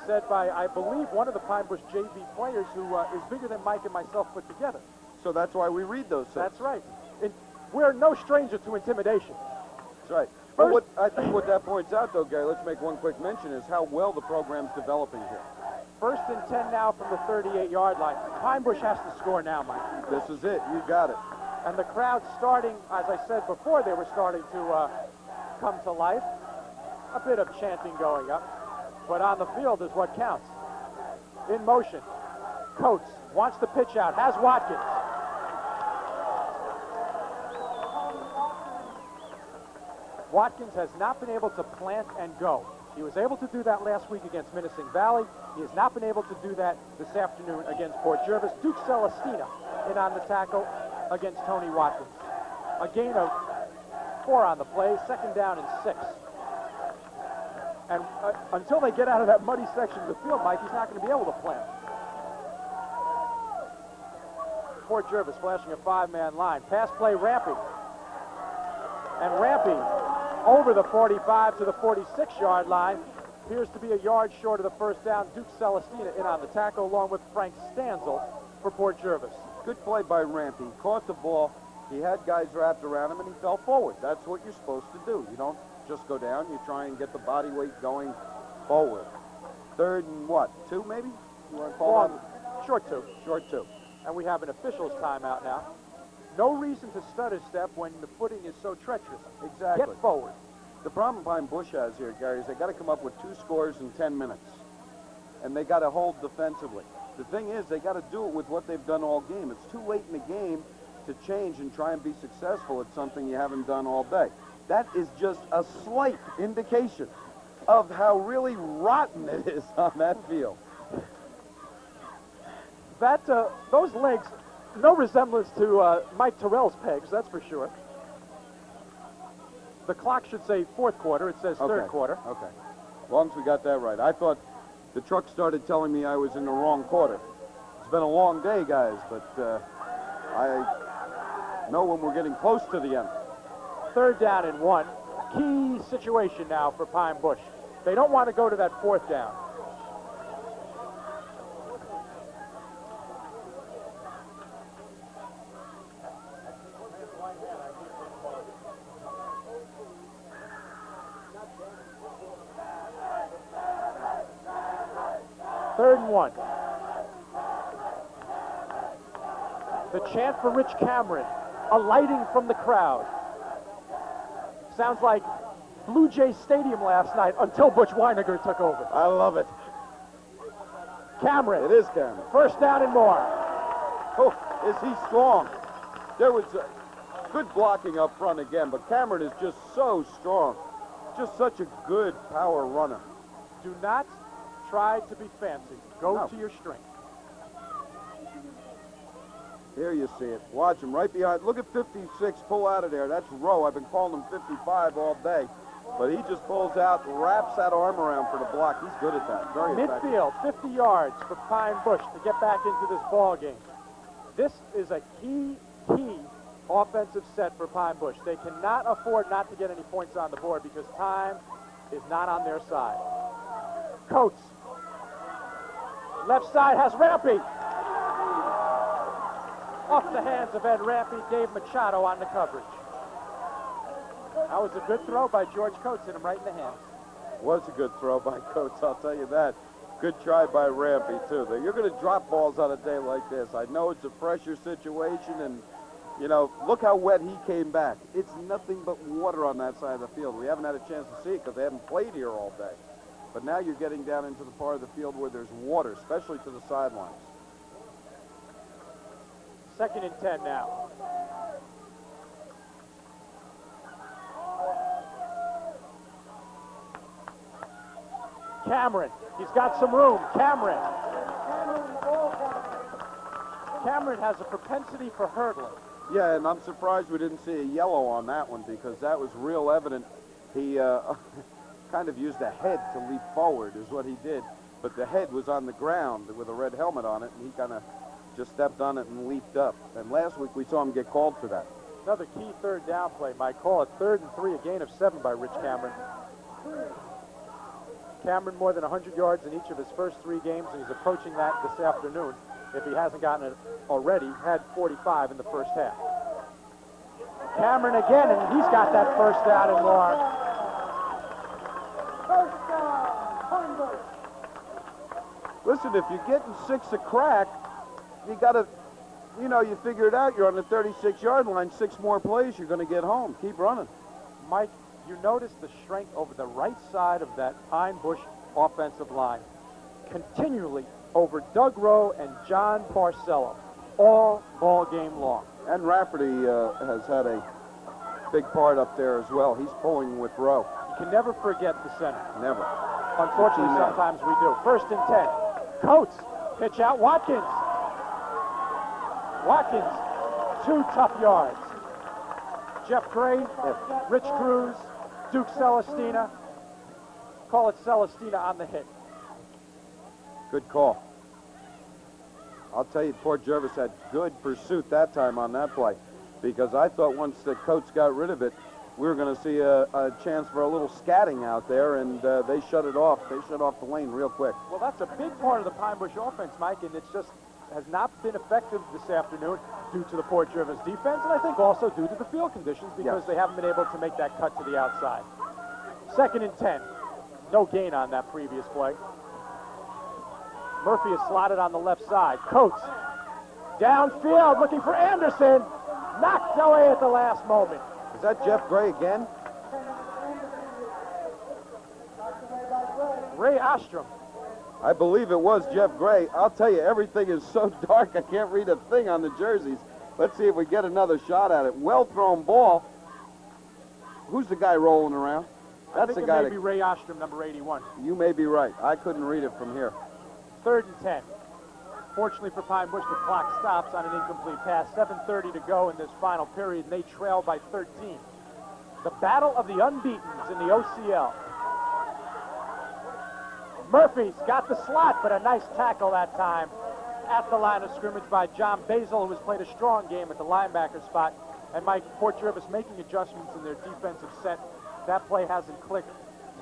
Said by, I believe, one of the Pine Bush JV players who is bigger than Mike and myself put together. So that's why we read those things. That's right. We're no stranger to intimidation. That's right. But I think what that points out, though, Gary, let's make one quick mention, is how well the program's developing here. 1st and 10 now from the 38-yard line. Pine Bush has to score now, Mike. This is it. You got it. And the crowd starting, as I said before, they were starting to come to life. A bit of chanting going up. But on the field is what counts. In motion. Coates wants the pitch out. Has Watkins. Watkins has not been able to plant and go. He was able to do that last week against Menacing Valley. He has not been able to do that this afternoon against Port Jervis. Duke Celestina in on the tackle against Tony Watkins. A gain of 4 on the play, 2nd down and 6. And until they get out of that muddy section of the field, Mike, he's not going to be able to plant. Port Jervis flashing a 5-man line. Pass play, Rampy. And Rampy over the 45 to the 46-yard line. Appears to be a yard short of the 1st down. Duke Celestina in on the tackle along with Frank Stanzel for Port Jervis. Good play by Rampy. He caught the ball. He had guys wrapped around him, and he fell forward. That's what you're supposed to do. You don't just go down. You try and get the body weight going forward. 3rd and what? 2 maybe? You want to call that? Short 2. Short 2. And we have an official's timeout now. No reason to stutter step when the footing is so treacherous. Exactly. Get forward. The problem Pine Bush has here, Gary, is they got to come up with 2 scores in 10 minutes. And they got to hold defensively. The thing is, they got to do it with what they've done all game. It's too late in the game to change and try and be successful at something you haven't done all day. That is just a slight indication of how really rotten it is on that field. Those legs, no resemblance to Mike Terrell's pegs, that's for sure. The clock should say 4th quarter. It says 3rd quarter. Okay. As long as we got that right. I thought the truck started telling me I was in the wrong quarter. It's been a long day, guys, but I know when we're getting close to the end. 3rd down and 1. Key situation now for Pine Bush. They don't want to go to that 4th down. Third and 1. The chant for Rich Cameron, alighting from the crowd. Sounds like Blue Jays Stadium last night until Butch Weiniger took over. I love it. Cameron. It is Cameron. 1st down and more. Oh, is he strong? There was good blocking up front again, but Cameron is just so strong. Just such a good power runner. Do not try to be fancy. Go to your strength. Here you see it. Watch him right behind. Look at 56 pull out of there. That's Rowe. I've been calling him 55 all day. But he just pulls out, wraps that arm around for the block. He's good at that. Very effective. Midfield, 50 yards for Pine Bush to get back into this ball game. This is a key offensive set for Pine Bush. They cannot afford not to get any points on the board because time is not on their side. Coates. Left side has Rampy. Off the hands of Ed Rampy, Dave Machado on the coverage. That was a good throw by George Coates, hit him right in the hands. Was a good throw by Coates, I'll tell you that. Good try by Rampy, too. You're going to drop balls on a day like this. I know it's a pressure situation, and, you know, look how wet he came back. It's nothing but water on that side of the field. We haven't had a chance to see it because they haven't played here all day. But now you're getting down into the part of the field where there's water, especially to the sidelines. 2nd and 10 now. Cameron, he's got some room. Cameron has a propensity for hurdling. Yeah, and I'm surprised we didn't see a yellow on that one because that was real evident. He kind of used the head to leap forward is what he did, but the head was on the ground with a red helmet on it, and he kind of just stepped on it and leaped up. And last week we saw him get called for that. Another key 3rd down play. Mike, call it 3rd and 3, a gain of 7 by Rich Cameron. Cameron more than 100 yards in each of his first 3 games, and he's approaching that this afternoon. If he hasn't gotten it already, had 45 in the first half. Cameron again, and he's got that first down and long. Listen, if you're getting 6 a crack, you got to, you know, you figure it out. You're on the 36-yard line, 6 more plays, you're going to get home. Keep running. Mike, you notice the strength over the right side of that Pine Bush offensive line. Continually over Doug Rowe and John Parcello, all ball game long. And Rafferty has had a big part up there as well. He's pulling with Rowe. You can never forget the center. Never. Unfortunately, sometimes we do. 1st and 10. Coates, pitch out Watkins. Watkins, 2 tough yards. Jeff Gray, Rich Cruz, Duke Celestina. Call it Celestina on the hit. Good call. I'll tell you, poor Jervis had good pursuit that time on that play because I thought once the Coates got rid of it, we were going to see a chance for a little scatting out there, and they shut it off. They shut off the lane real quick. Well, that's a big part of the Pine Bush offense, Mike, and it's just has not been effective this afternoon due to the poor Jervis defense, and I think also due to the field conditions because they haven't been able to make that cut to the outside. 2nd and 10. No gain on that previous play. Murphy is slotted on the left side. Coates downfield looking for Anderson. Knocked away at the last moment. Is that Jeff Gray again? Ray Ostrom. I believe it was Jeff Gray. I'll tell you, everything is so dark I can't read a thing on the jerseys. Let's see if we get another shot at it. Well-thrown ball. Who's the guy rolling around? That's the guy. It may be Ray Ostrom, number 81. You may be right. I couldn't read it from here. 3rd and 10. Fortunately for Pine Bush, the clock stops on an incomplete pass. 7:30 to go in this final period, and they trail by 13. The battle of the unbeatens in the OCL. Murphy's got the slot, but a nice tackle that time at the line of scrimmage by John Basil, who has played a strong game at the linebacker spot. And Mike, Port Jervis making adjustments in their defensive set. That play hasn't clicked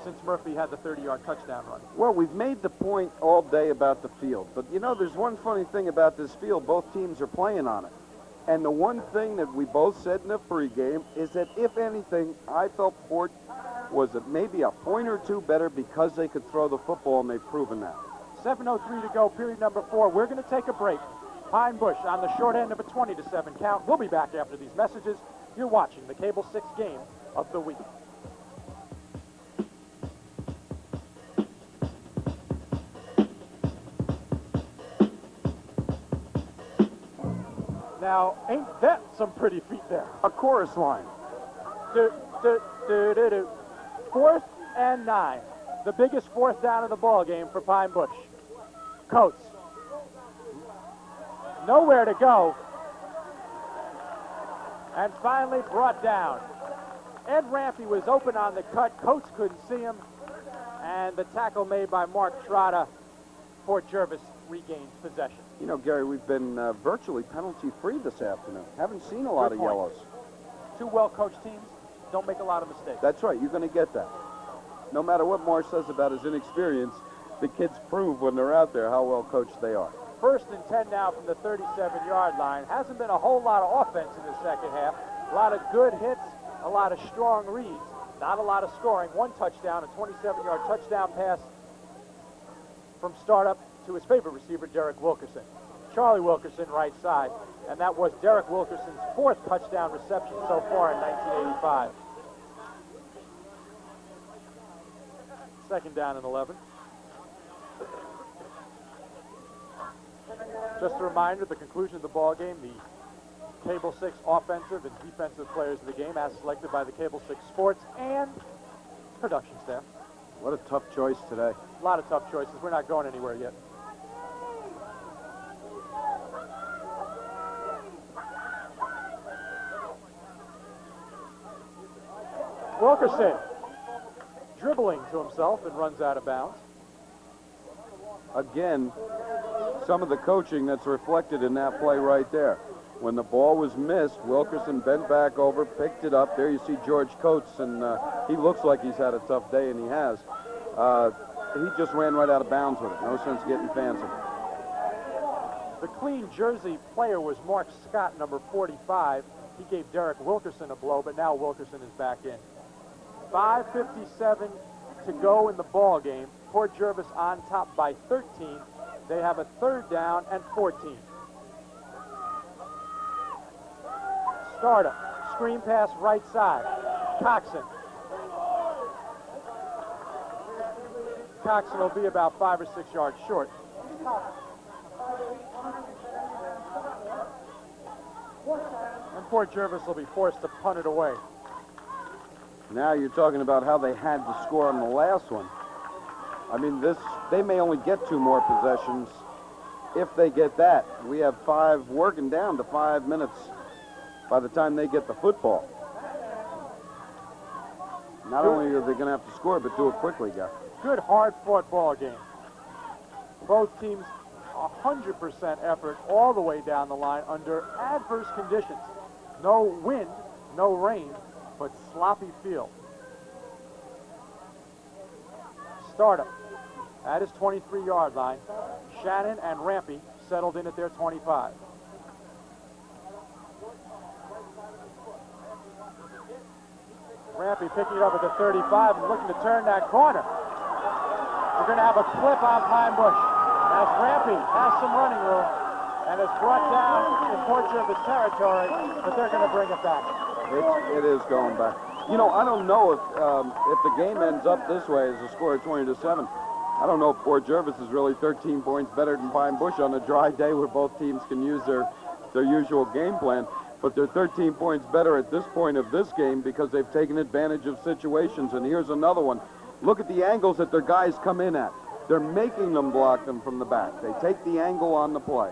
since Murphy had the 30-yard touchdown run. Well, we've made the point all day about the field, but you know, there's one funny thing about this field. Both teams are playing on it. And the one thing that we both said in the pregame is that, if anything, I felt Port was maybe a point or two better because they could throw the football, and they've proven that. 7:03 to go, period number 4. We're going to take a break. Pine Bush on the short end of a 20-7 count. We'll be back after these messages. You're watching the Cable 6 game of the week. Now, ain't that some pretty feet there? A chorus line. 4th and 9. The biggest 4th down of the ball game for Pine Bush. Coates. Nowhere to go. And finally brought down. Ed Rampy was open on the cut. Coates couldn't see him. And the tackle made by Mark Trotta. Fort Jervis regains possession. You know, Gary, we've been virtually penalty-free this afternoon. Haven't seen a lot of yellows. 2 well-coached teams don't make a lot of mistakes. That's right. You're going to get that. no matter what Marsh says about his inexperience, the kids prove when they're out there how well coached they are. 1st and 10 now from the 37-yard line. Hasn't been a whole lot of offense in the second half. A lot of good hits, a lot of strong reads. Not a lot of scoring. 1 touchdown, a 27-yard touchdown pass from startup to his favorite receiver, Derek Wilkerson. Charlie Wilkerson, right side. And that was Derek Wilkerson's 4th touchdown reception so far in 1985. 2nd down and 11. Just a reminder, at the conclusion of the ball game, the Cable 6 offensive and defensive players of the game as selected by the Cable 6 sports and production staff. What a tough choice today. A lot of tough choices. We're not going anywhere yet. Wilkerson dribbling to himself and runs out of bounds. Again, some of the coaching that's reflected in that play right there. When the ball was missed, Wilkerson bent back over, picked it up. There you see George Coates, and he looks like he's had a tough day, and he has. He just ran right out of bounds with it. No sense getting fancy. The clean jersey player was Mark Scott, number 45. He gave Derek Wilkerson a blow, but now Wilkerson is back in. 5:57 to go in the ball game. Port Jervis on top by 13. They have a 3rd down and 14. Startup, screen pass right side. Coxon. Coxon will be about 5 or 6 yards short. And Port Jervis will be forced to punt it away. Now you're talking about how they had to score on the last one. I mean, they may only get 2 more possessions if they get that. We have 5 working down to 5 minutes by the time they get the football. Not only are they going to have to score, but do it quickly, guys. Good, hard-fought ball game. Both teams 100% effort all the way down the line under adverse conditions. No wind, no rain, but sloppy field. Startup at his 23-yard line. Shannon and Rampy settled in at their 25. Rampy picking it up at the 35 and looking to turn that corner. We're going to have a clip on Pine Bush as Rampy has some running room and is brought down in Port Jervis territory, but they're going to bring it back. It is going back. You know, I don't know if the game ends up this way as a score of 20-7. I don't know if Port Jervis is really 13 points better than Pine Bush on a dry day where both teams can use their usual game plan. But they're 13 points better at this point of this game because they've taken advantage of situations. And here's another one. Look at the angles that their guys come in at. They're making them block them from the back. They take the angle on the play.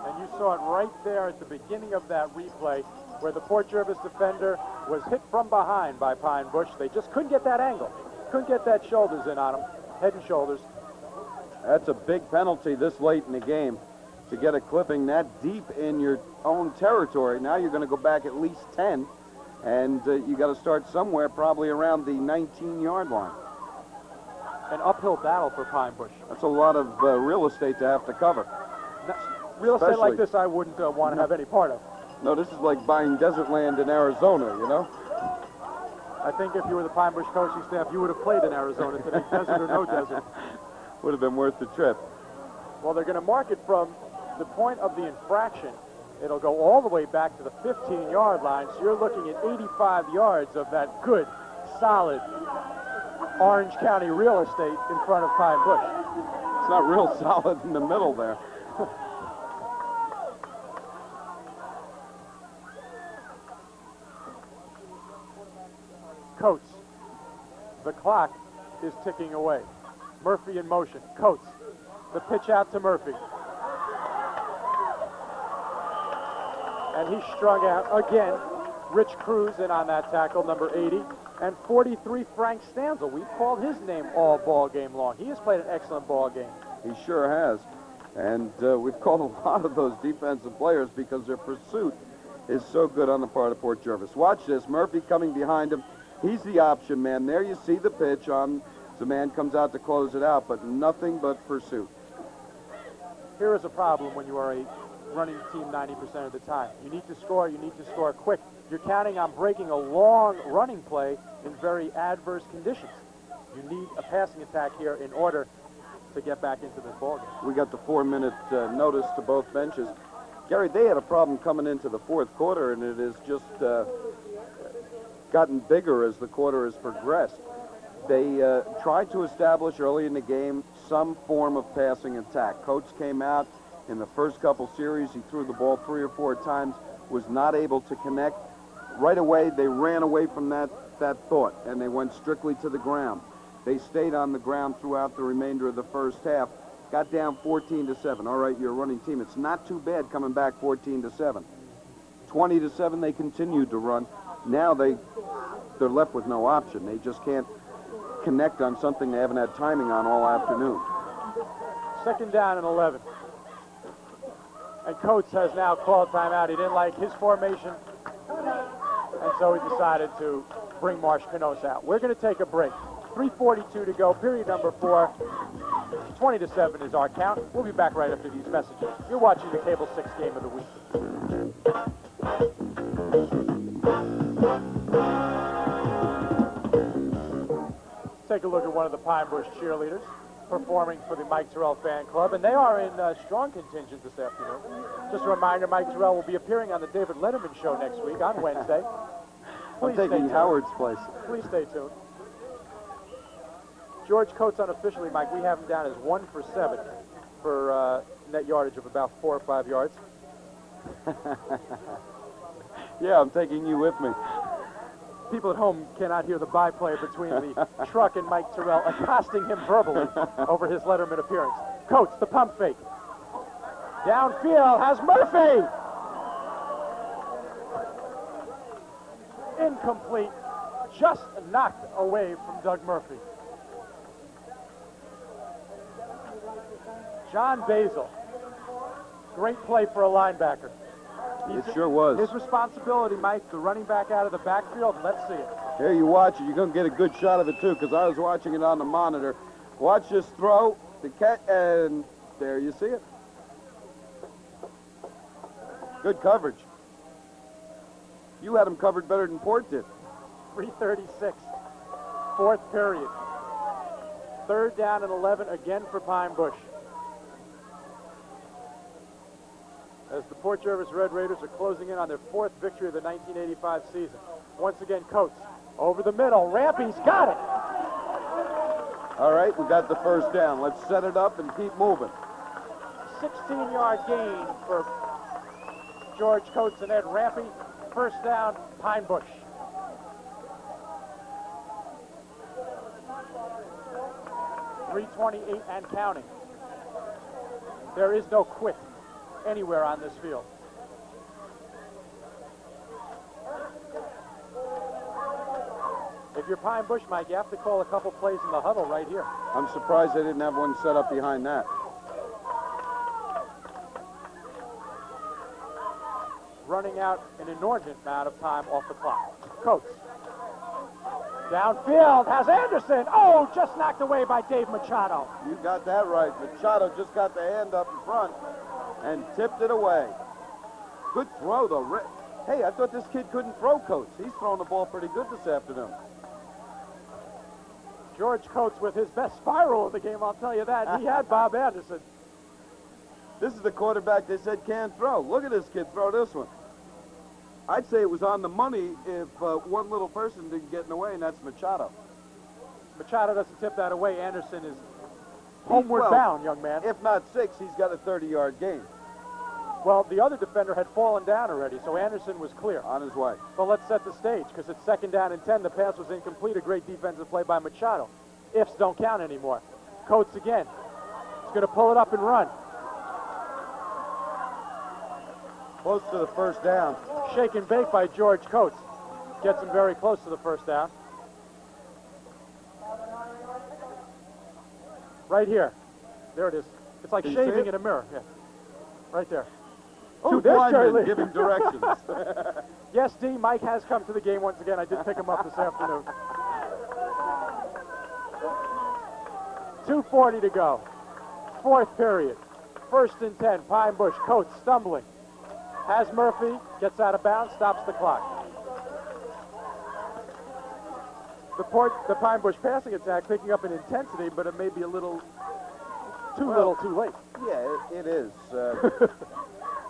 And you saw it right there at the beginning of that replay where the Port Jervis defender was hit from behind by Pine Bush. They just couldn't get that angle. Couldn't get that shoulders in on him, head and shoulders. That's a big penalty this late in the game to get a clipping that deep in your own territory. Now you're going to go back at least 10, and you got to start somewhere, probably around the 19-yard line. An uphill battle for Pine Bush. That's a lot of real estate to have to cover. Real estate like this I wouldn't want to have any part of. No, this is like buying desert land in Arizona, you know? I think if you were the Pine Bush coaching staff, you would have played in Arizona today, desert or no desert. Would have been worth the trip. Well, they're going to mark it from the point of the infraction. It'll go all the way back to the 15-yard line, so you're looking at 85 yards of that good, solid Orange County real estate in front of Pine Bush. It's not real solid in the middle there. Coates. The clock is ticking away. Murphy in motion. Coates. The pitch out to Murphy. And he's strung out again. Rich Cruz in on that tackle, number 80. And 43, Frank Stanzel. We've called his name all ball game long. He has played an excellent ball game. He sure has. And we've called a lot of those defensive players because their pursuit is so good on the part of Port Jervis. Watch this. Murphy coming behind him. He's the option man. There you see the pitch on. The man comes out to close it out, but nothing but pursuit. Here is a problem when you are a running team 90% of the time. You need to score quick. You're counting on breaking a long running play in very adverse conditions. You need a passing attack here in order to get back into this ballgame. We got the 4-minute notice to both benches. Gary, they had a problem coming into the fourth quarter, and it has just gotten bigger as the quarter has progressed. They tried to establish early in the game some form of passing attack. Coates came out in the first couple series. He threw the ball 3 or 4 times, was not able to connect. Right away, they ran away from that thought, and they went strictly to the ground. They stayed on the ground throughout the remainder of the first half. Got down 14-7. All right, you're a running team. It's not too bad coming back 14-7. 20-7, they continued to run. Now they're left with no option. They just can't connect on something they haven't had timing on all afternoon. 2nd down and 11. And Coates has now called timeout. He didn't like his formation, and so he decided to bring Marsh Canosa out. We're going to take a break. 3:42 to go, period number 4. 20-7 is our count. We'll be back right after these messages. You're watching the Cable 6 Game of the Week. Take a look at one of the Pine Bush cheerleaders performing for the Mike Terrell fan club, and they are in strong contingent this afternoon. Just a reminder, Mike Terrell will be appearing on the David Letterman show next week on Wednesday. I'm taking Howard's place. Please stay tuned. George Coates unofficially, Mike, we have him down as 1 for 7 for net yardage of about 4 or 5 yards. Yeah, I'm taking you with me. People at home cannot hear the byplay between the truck and Mike Terrell accosting him verbally over his Letterman appearance. Coates, the pump fake. Downfield has Murphy. Incomplete. Just knocked away from Doug Murphy. John Basil. Great play for a linebacker. It sure was. His responsibility, Mike, the running back out of the backfield. Let's see it. Here you watch it. You're going to get a good shot of it, too, because I was watching it on the monitor. Watch this throw. The catch, and there you see it. Good coverage. You had him covered better than Port did. 3:36. 4th period. 3rd down and 11 again for Pine Bush. As the Port Jervis Red Raiders are closing in on their 4th victory of the 1985 season. Once again, Coates over the middle. Rampy's got it. All right, we got the first down. Let's set it up and keep moving. 16-yard gain for George Coates and Ed Rampy. 1st down, Pine Bush. .328 and counting. There is no quit anywhere on this field. If you're Pine Bush, Mike, you have to call a couple plays in the huddle right here. I'm surprised they didn't have one set up behind that. Running out an inordinate amount of time off the clock. Coates. Downfield has Anderson. Oh, just knocked away by Dave Machado. You got that right. Machado just got the hand up in front and tipped it away. Good throw, though. Hey, I thought this kid couldn't throw, Coates. He's throwing the ball pretty good this afternoon. George Coates with his best spiral of the game, I'll tell you that. He had Bob Anderson. This is the quarterback they said can't throw. Look at this kid throw this one. I'd say it was on the money if one little person didn't get in the way, and that's Machado. Machado doesn't tip that away. Anderson is homeward bound, young man. If not 6, he's got a 30-yard gain. Well, the other defender had fallen down already, so Anderson was clear. On his way. But let's set the stage, because it's 2nd down and 10. The pass was incomplete. A great defensive play by Machado. Ifs don't count anymore. Coates again. He's going to pull it up and run. Close to the first down. Shake and bake by George Coates. Gets him very close to the first down. Right here. There it is. It's like shaving in a mirror. Yeah. Right there. Oh, Two there's Jerry blind men Lee. giving directions. Yes, D, Mike has come to the game once again. I did pick him up this afternoon. 2:40 to go. Fourth period. First and 10. Pine Bush. Coates stumbling. Has Murphy. Gets out of bounds. Stops the clock. The Pine Bush passing attack picking up in intensity, but it may be a little too little too late. Yeah, it is.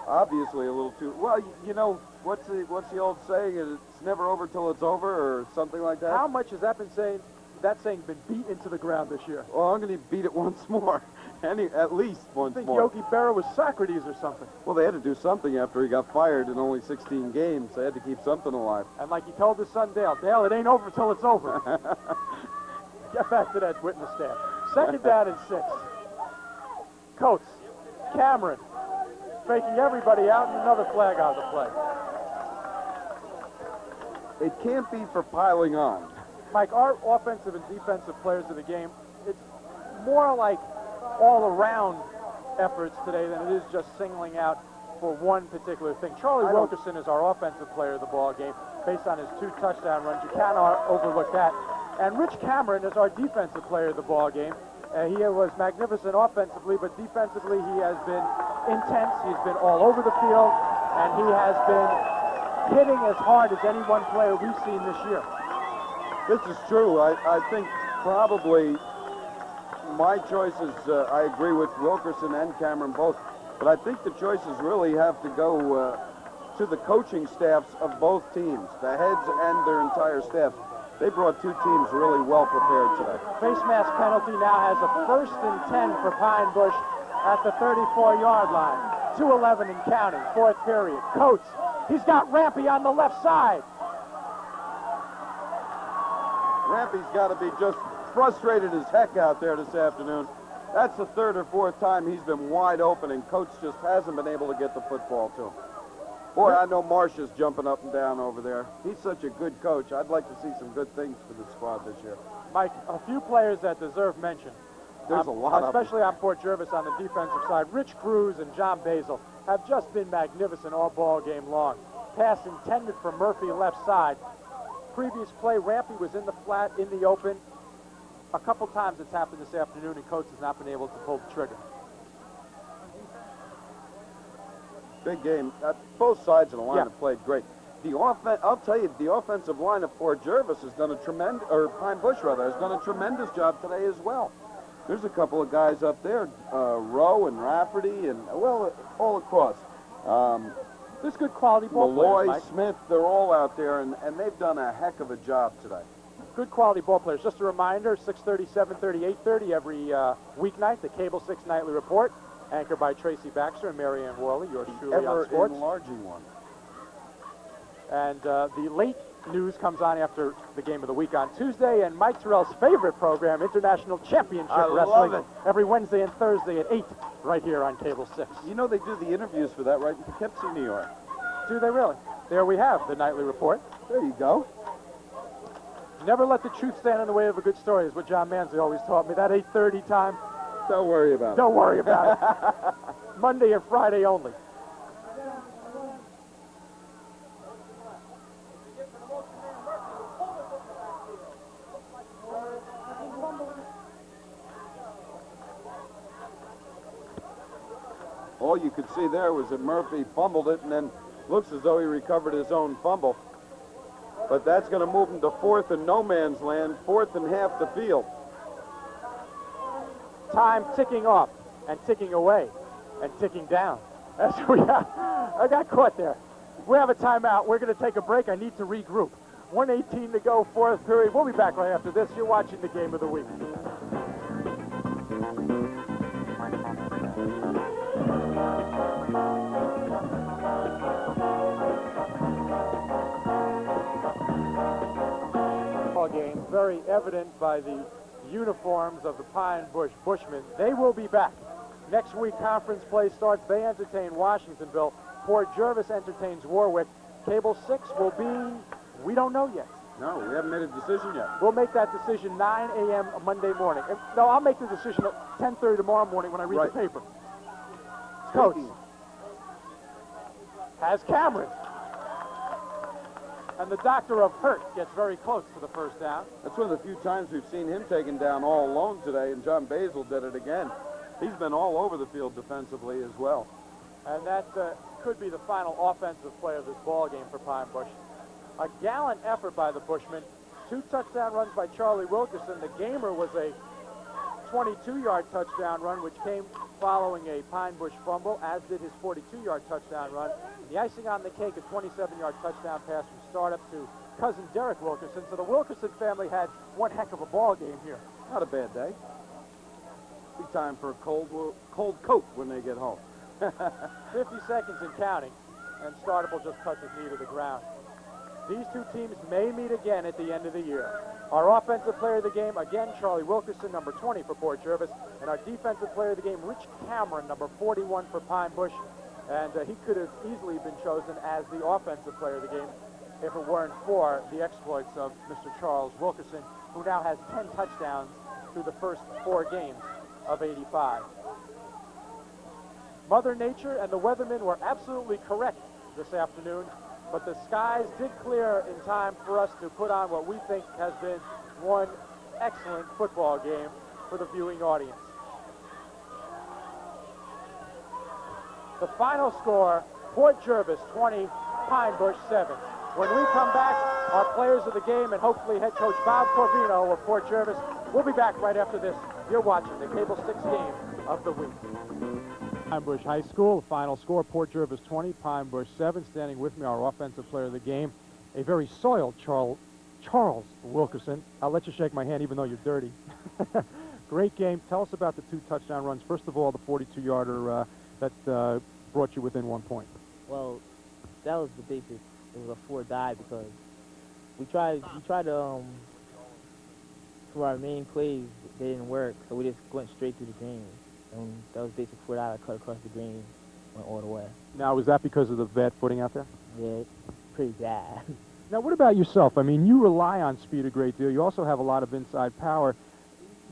Obviously a little too... Well, you know, what's the old saying? It's never over till it's over, or something like that? How much has that saying been beat into the ground this year? Well, I'm going to beat it once more. At least once I think more. Yogi Berra was Socrates or something. Well, they had to do something after he got fired in only 16 games. They had to keep something alive. And like he told his son Dale, Dale, it ain't over till it's over. Get back to that witness stand. Second down and 6. Coates, Cameron, faking everybody out, and another flag on the play. It can't be for piling on. Mike, our offensive and defensive players of the game, it's more like all-around efforts today than it is just singling out for one particular thing. Charlie Wilkerson is our offensive player of the ball game based on his 2 touchdown runs. You cannot overlook that. And Rich Cameron is our defensive player of the ball game. He was magnificent offensively, but defensively he has been intense. He's been all over the field, and he has been hitting as hard as any one player we've seen this year. This is true. I think probably my choices, I agree with Wilkerson and Cameron both, but I think the choices really have to go to the coaching staffs of both teams, the heads and their entire staff. They brought 2 teams really well prepared today. Face mask penalty now has a first and 10 for Pine Bush at the 34-yard line. 2:11 and counting, fourth period. Coates, he's got Rampy on the left side. Rampy's got to be just frustrated as heck out there this afternoon. That's the 3rd or 4th time he's been wide open, and Coates just hasn't been able to get the football to him. Boy, I know Marsh is jumping up and down over there. He's such a good coach. I'd like to see some good things for the squad this year. Mike, a few players that deserve mention. There's a lot of them. Especially on Fort Jervis on the defensive side. Rich Cruz and John Basil have just been magnificent all ball game long. Pass intended for Murphy left side. Previous play, Rampy was in the flat, in the open. A couple times it's happened this afternoon, and Coates has not been able to pull the trigger. Big game. Both sides of the line have played great. I'll tell you, the offensive line of Fort Jervis has done a tremendous, or Pine Bush rather, has done a tremendous job today as well. There's a couple of guys up there, Rowe and Rafferty, and well, all across. There's good quality ball Malloy, players, Mike. Smith, they're all out there, and they've done a heck of a job today. Good quality ball players. Just a reminder, 6:30, 7:30, 8:30 every weeknight, the Cable 6 Nightly Report, anchored by Tracy Baxter and Marianne Worley, yours truly on sports. Ever-enlarging one. And the late news comes on after the game of the week on Tuesday, and Mike Terrell's favorite program, International Championship Wrestling, love it. every Wednesday and Thursday at 8, right here on Cable 6. You know, they do the interviews for that right in Poughkeepsie, New York. Do they really? There we have the Nightly Report. There you go. Never let the truth stand in the way of a good story is what John Manzi always taught me. That 8:30 time, Don't worry about it. don't worry about it. Monday and Friday only. All you could see there was that Murphy fumbled it, and then looks as though he recovered his own fumble. But that's going to move him to 4th and no man's land, 4th and half the field. Time ticking off and ticking away and ticking down. That's what we got. I got caught there. We have a timeout. We're going to take a break. I need to regroup. 1:18 to go, fourth period. We'll be back right after this. You're watching the game of the week. Game very evident by the uniforms of the Pine Bush Bushmen. They will be back. Next week, conference play starts. They entertain Washingtonville. Fort Jervis entertains Warwick. Cable 6 will be, we don't know yet. No, we haven't made a decision yet. We'll make that decision 9 a.m. Monday morning. No, I'll make the decision at 10:30 tomorrow morning when I read the paper. Coach, has Cameron. And the doctor of hurt gets very close to the first down. That's one of the few times we've seen him taken down all alone today, and John Basil did it again. He's been all over the field defensively as well. And that could be the final offensive play of this ball game for Pine Bush. A gallant effort by the Bushmen. 2 touchdown runs by Charlie Wilkerson. The gamer was a 22-yard touchdown run, which came following a Pine Bush fumble, as did his 42-yard touchdown run. The icing on the cake, a 27-yard touchdown pass from startup to cousin Derek Wilkerson. So the Wilkerson family had one heck of a ball game here. Not a bad day. Be time for a cold coat when they get home. 50 seconds and counting, and startup will just touch his knee to the ground. These two teams may meet again at the end of the year. Our offensive player of the game, again, Charlie Wilkerson, number 20 for Port Jervis, and our defensive player of the game, Rich Cameron, number 41 for Pine Bush, and he could have easily been chosen as the offensive player of the game if it weren't for the exploits of Mr. Charles Wilkerson, who now has 10 touchdowns through the first 4 games of 85. Mother Nature and the weathermen were absolutely correct this afternoon, but the skies did clear in time for us to put on what we think has been one excellent football game for the viewing audience. The final score, Port Jervis 20, Pine Bush 7. When we come back, our players of the game and hopefully head coach Bob Corvino of Port Jervis will be back right after this. You're watching the Cable 6 game of the week. Pine Bush High School, the final score, Port Jervis 20, Pine Bush 7. Standing with me, our offensive player of the game, a very soiled Charles Wilkerson. I'll let you shake my hand even though you're dirty. Great game. Tell us about the 2 touchdown runs. First of all, the 42-yarder that brought you within 1 point. Well, that was the basic. It was a 4 die because we tried to for our main plays, they didn't work, so we just went straight through the green. And that was basic 4 die, cut across the green, went all the way. Now, was that because of the bad footing out there? Yeah, pretty bad. Now, what about yourself? I mean, you rely on speed a great deal. You also have a lot of inside power.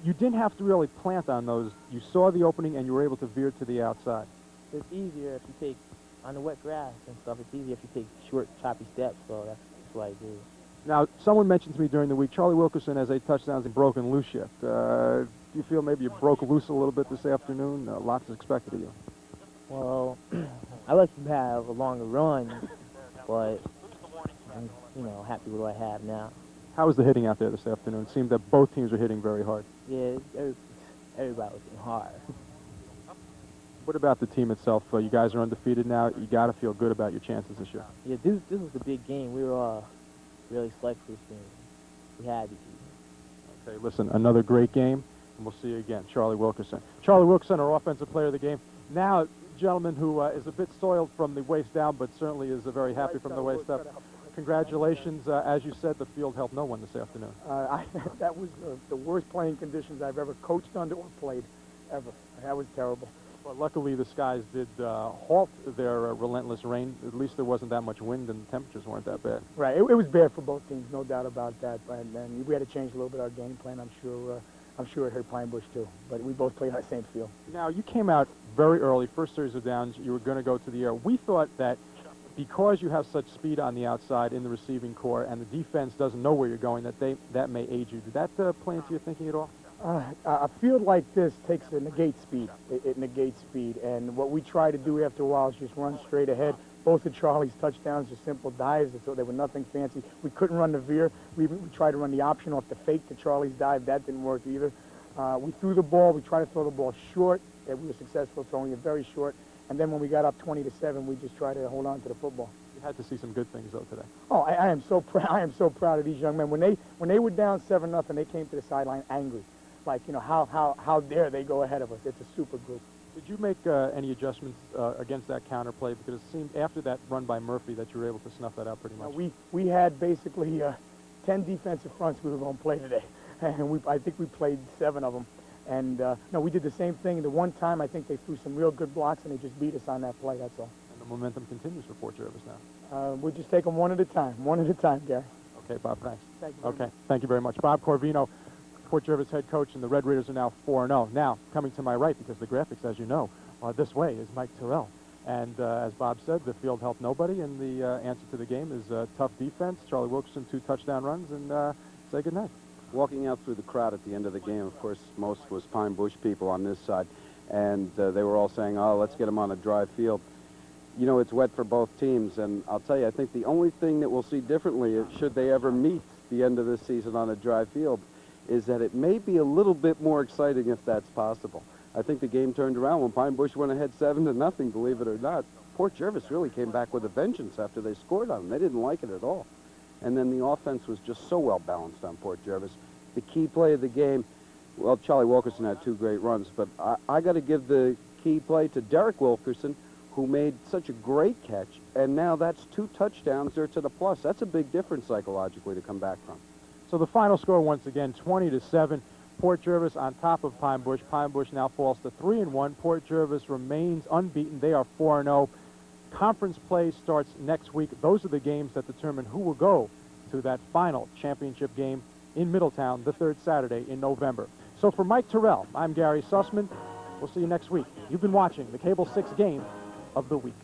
You didn't have to really plant on those. You saw the opening, and you were able to veer to the outside. It's easier if you take, on the wet grass and stuff, it's easier if you take short, choppy steps, so that's what I do. Now, someone mentioned to me during the week, Charlie Wilkerson has 8 touchdowns and broken loose shift. Do you feel maybe you broke loose a little bit this afternoon? Lots is expected of you. Well, I like to have a longer run, but I'm, happy with what I have now. How was the hitting out there this afternoon? It seemed that both teams were hitting very hard. Yeah, everybody was hitting hard. What about the team itself? You guys are undefeated now. You got to feel good about your chances this year. Yeah, this was the big game. We were all really selected for this game. We had to be. Okay, listen, another great game, and we'll see you again. Charlie Wilkerson. Charlie Wilkerson, our offensive player of the game. Now, gentleman who is a bit soiled from the waist down, but certainly is very happy from the waist up. Congratulations. As you said, the field helped no one this afternoon. That was the worst playing conditions I've ever coached under or played, ever. That was terrible. Well, luckily, the skies did halt their relentless rain. At least there wasn't that much wind, and the temperatures weren't that bad. Right. It was bad for both teams, no doubt about that. And we had to change a little bit our game plan. I'm sure it hurt Pine Bush too. But we both played on the same field. Now, you came out very early, first series of downs. You were going to go to the air. We thought that because you have such speed on the outside in the receiving core, and the defense doesn't know where you're going, that may aid you. Did that play into your thinking at all? A field like this negates speed. It negates speed. And what we try to do after a while is just run straight ahead. Both of Charlie's touchdowns are simple dives, so they were nothing fancy. We couldn't run the veer. We tried to run the option off the fake to Charlie's dive. That didn't work either. We threw the ball. We tried to throw the ball short. And we were successful throwing it very short. And then when we got up 20-7, we just tried to hold on to the football. You had to see some good things, though, today. Oh, I am so proud. I am so proud of these young men. When they were down 7-0, they came to the sideline angry. Like, how dare they go ahead of us? It's a super group. Did you make any adjustments against that counterplay? Because it seemed after that run by Murphy that you were able to snuff that out pretty much. We had basically 10 defensive fronts we were going to play today. And I think we played 7 of them. And, no, we did the same thing. The one time, I think they threw some real good blocks, and they just beat us on that play, that's all. And the momentum continues for Port Jervis now. We'll just take them one at a time, Gary. Okay, Bob, thanks. Thank you. Okay, thank you very much. Bob Corvino, Port Jervis head coach, and the Red Raiders are now 4-0. Now, coming to my right, because the graphics, as you know, this way is Mike Terrell. And as Bob said, the field helped nobody, and the answer to the game is tough defense. Charlie Wilkerson, 2 touchdown runs, and say goodnight. Walking out through the crowd at the end of the game, of course, most was Pine Bush people on this side, and they were all saying, oh, let's get them on a dry field. You know, it's wet for both teams, and I'll tell you, I think the only thing that we'll see differently, should they ever meet the end of this season on a dry field, is that it may be a little bit more exciting if that's possible. I think the game turned around when Pine Bush went ahead 7-0, believe it or not. Port Jervis really came back with a vengeance after they scored on them. They didn't like it at all. And then the offense was just so well balanced on Port Jervis. The key play of the game, well, Charlie Wilkerson had 2 great runs, but I got to give the key play to Derek Wilkerson, who made such a great catch, and now that's 2 touchdowns there to the plus. That's a big difference psychologically to come back from. So the final score, once again, 20-7. Port Jervis on top of Pine Bush. Pine Bush now falls to 3-1. Port Jervis remains unbeaten. They are 4-0. Conference play starts next week. Those are the games that determine who will go to that final championship game in Middletown the 3rd Saturday in November. So for Mike Terrell, I'm Gary Sussman. We'll see you next week. You've been watching the Cable 6 game of the week.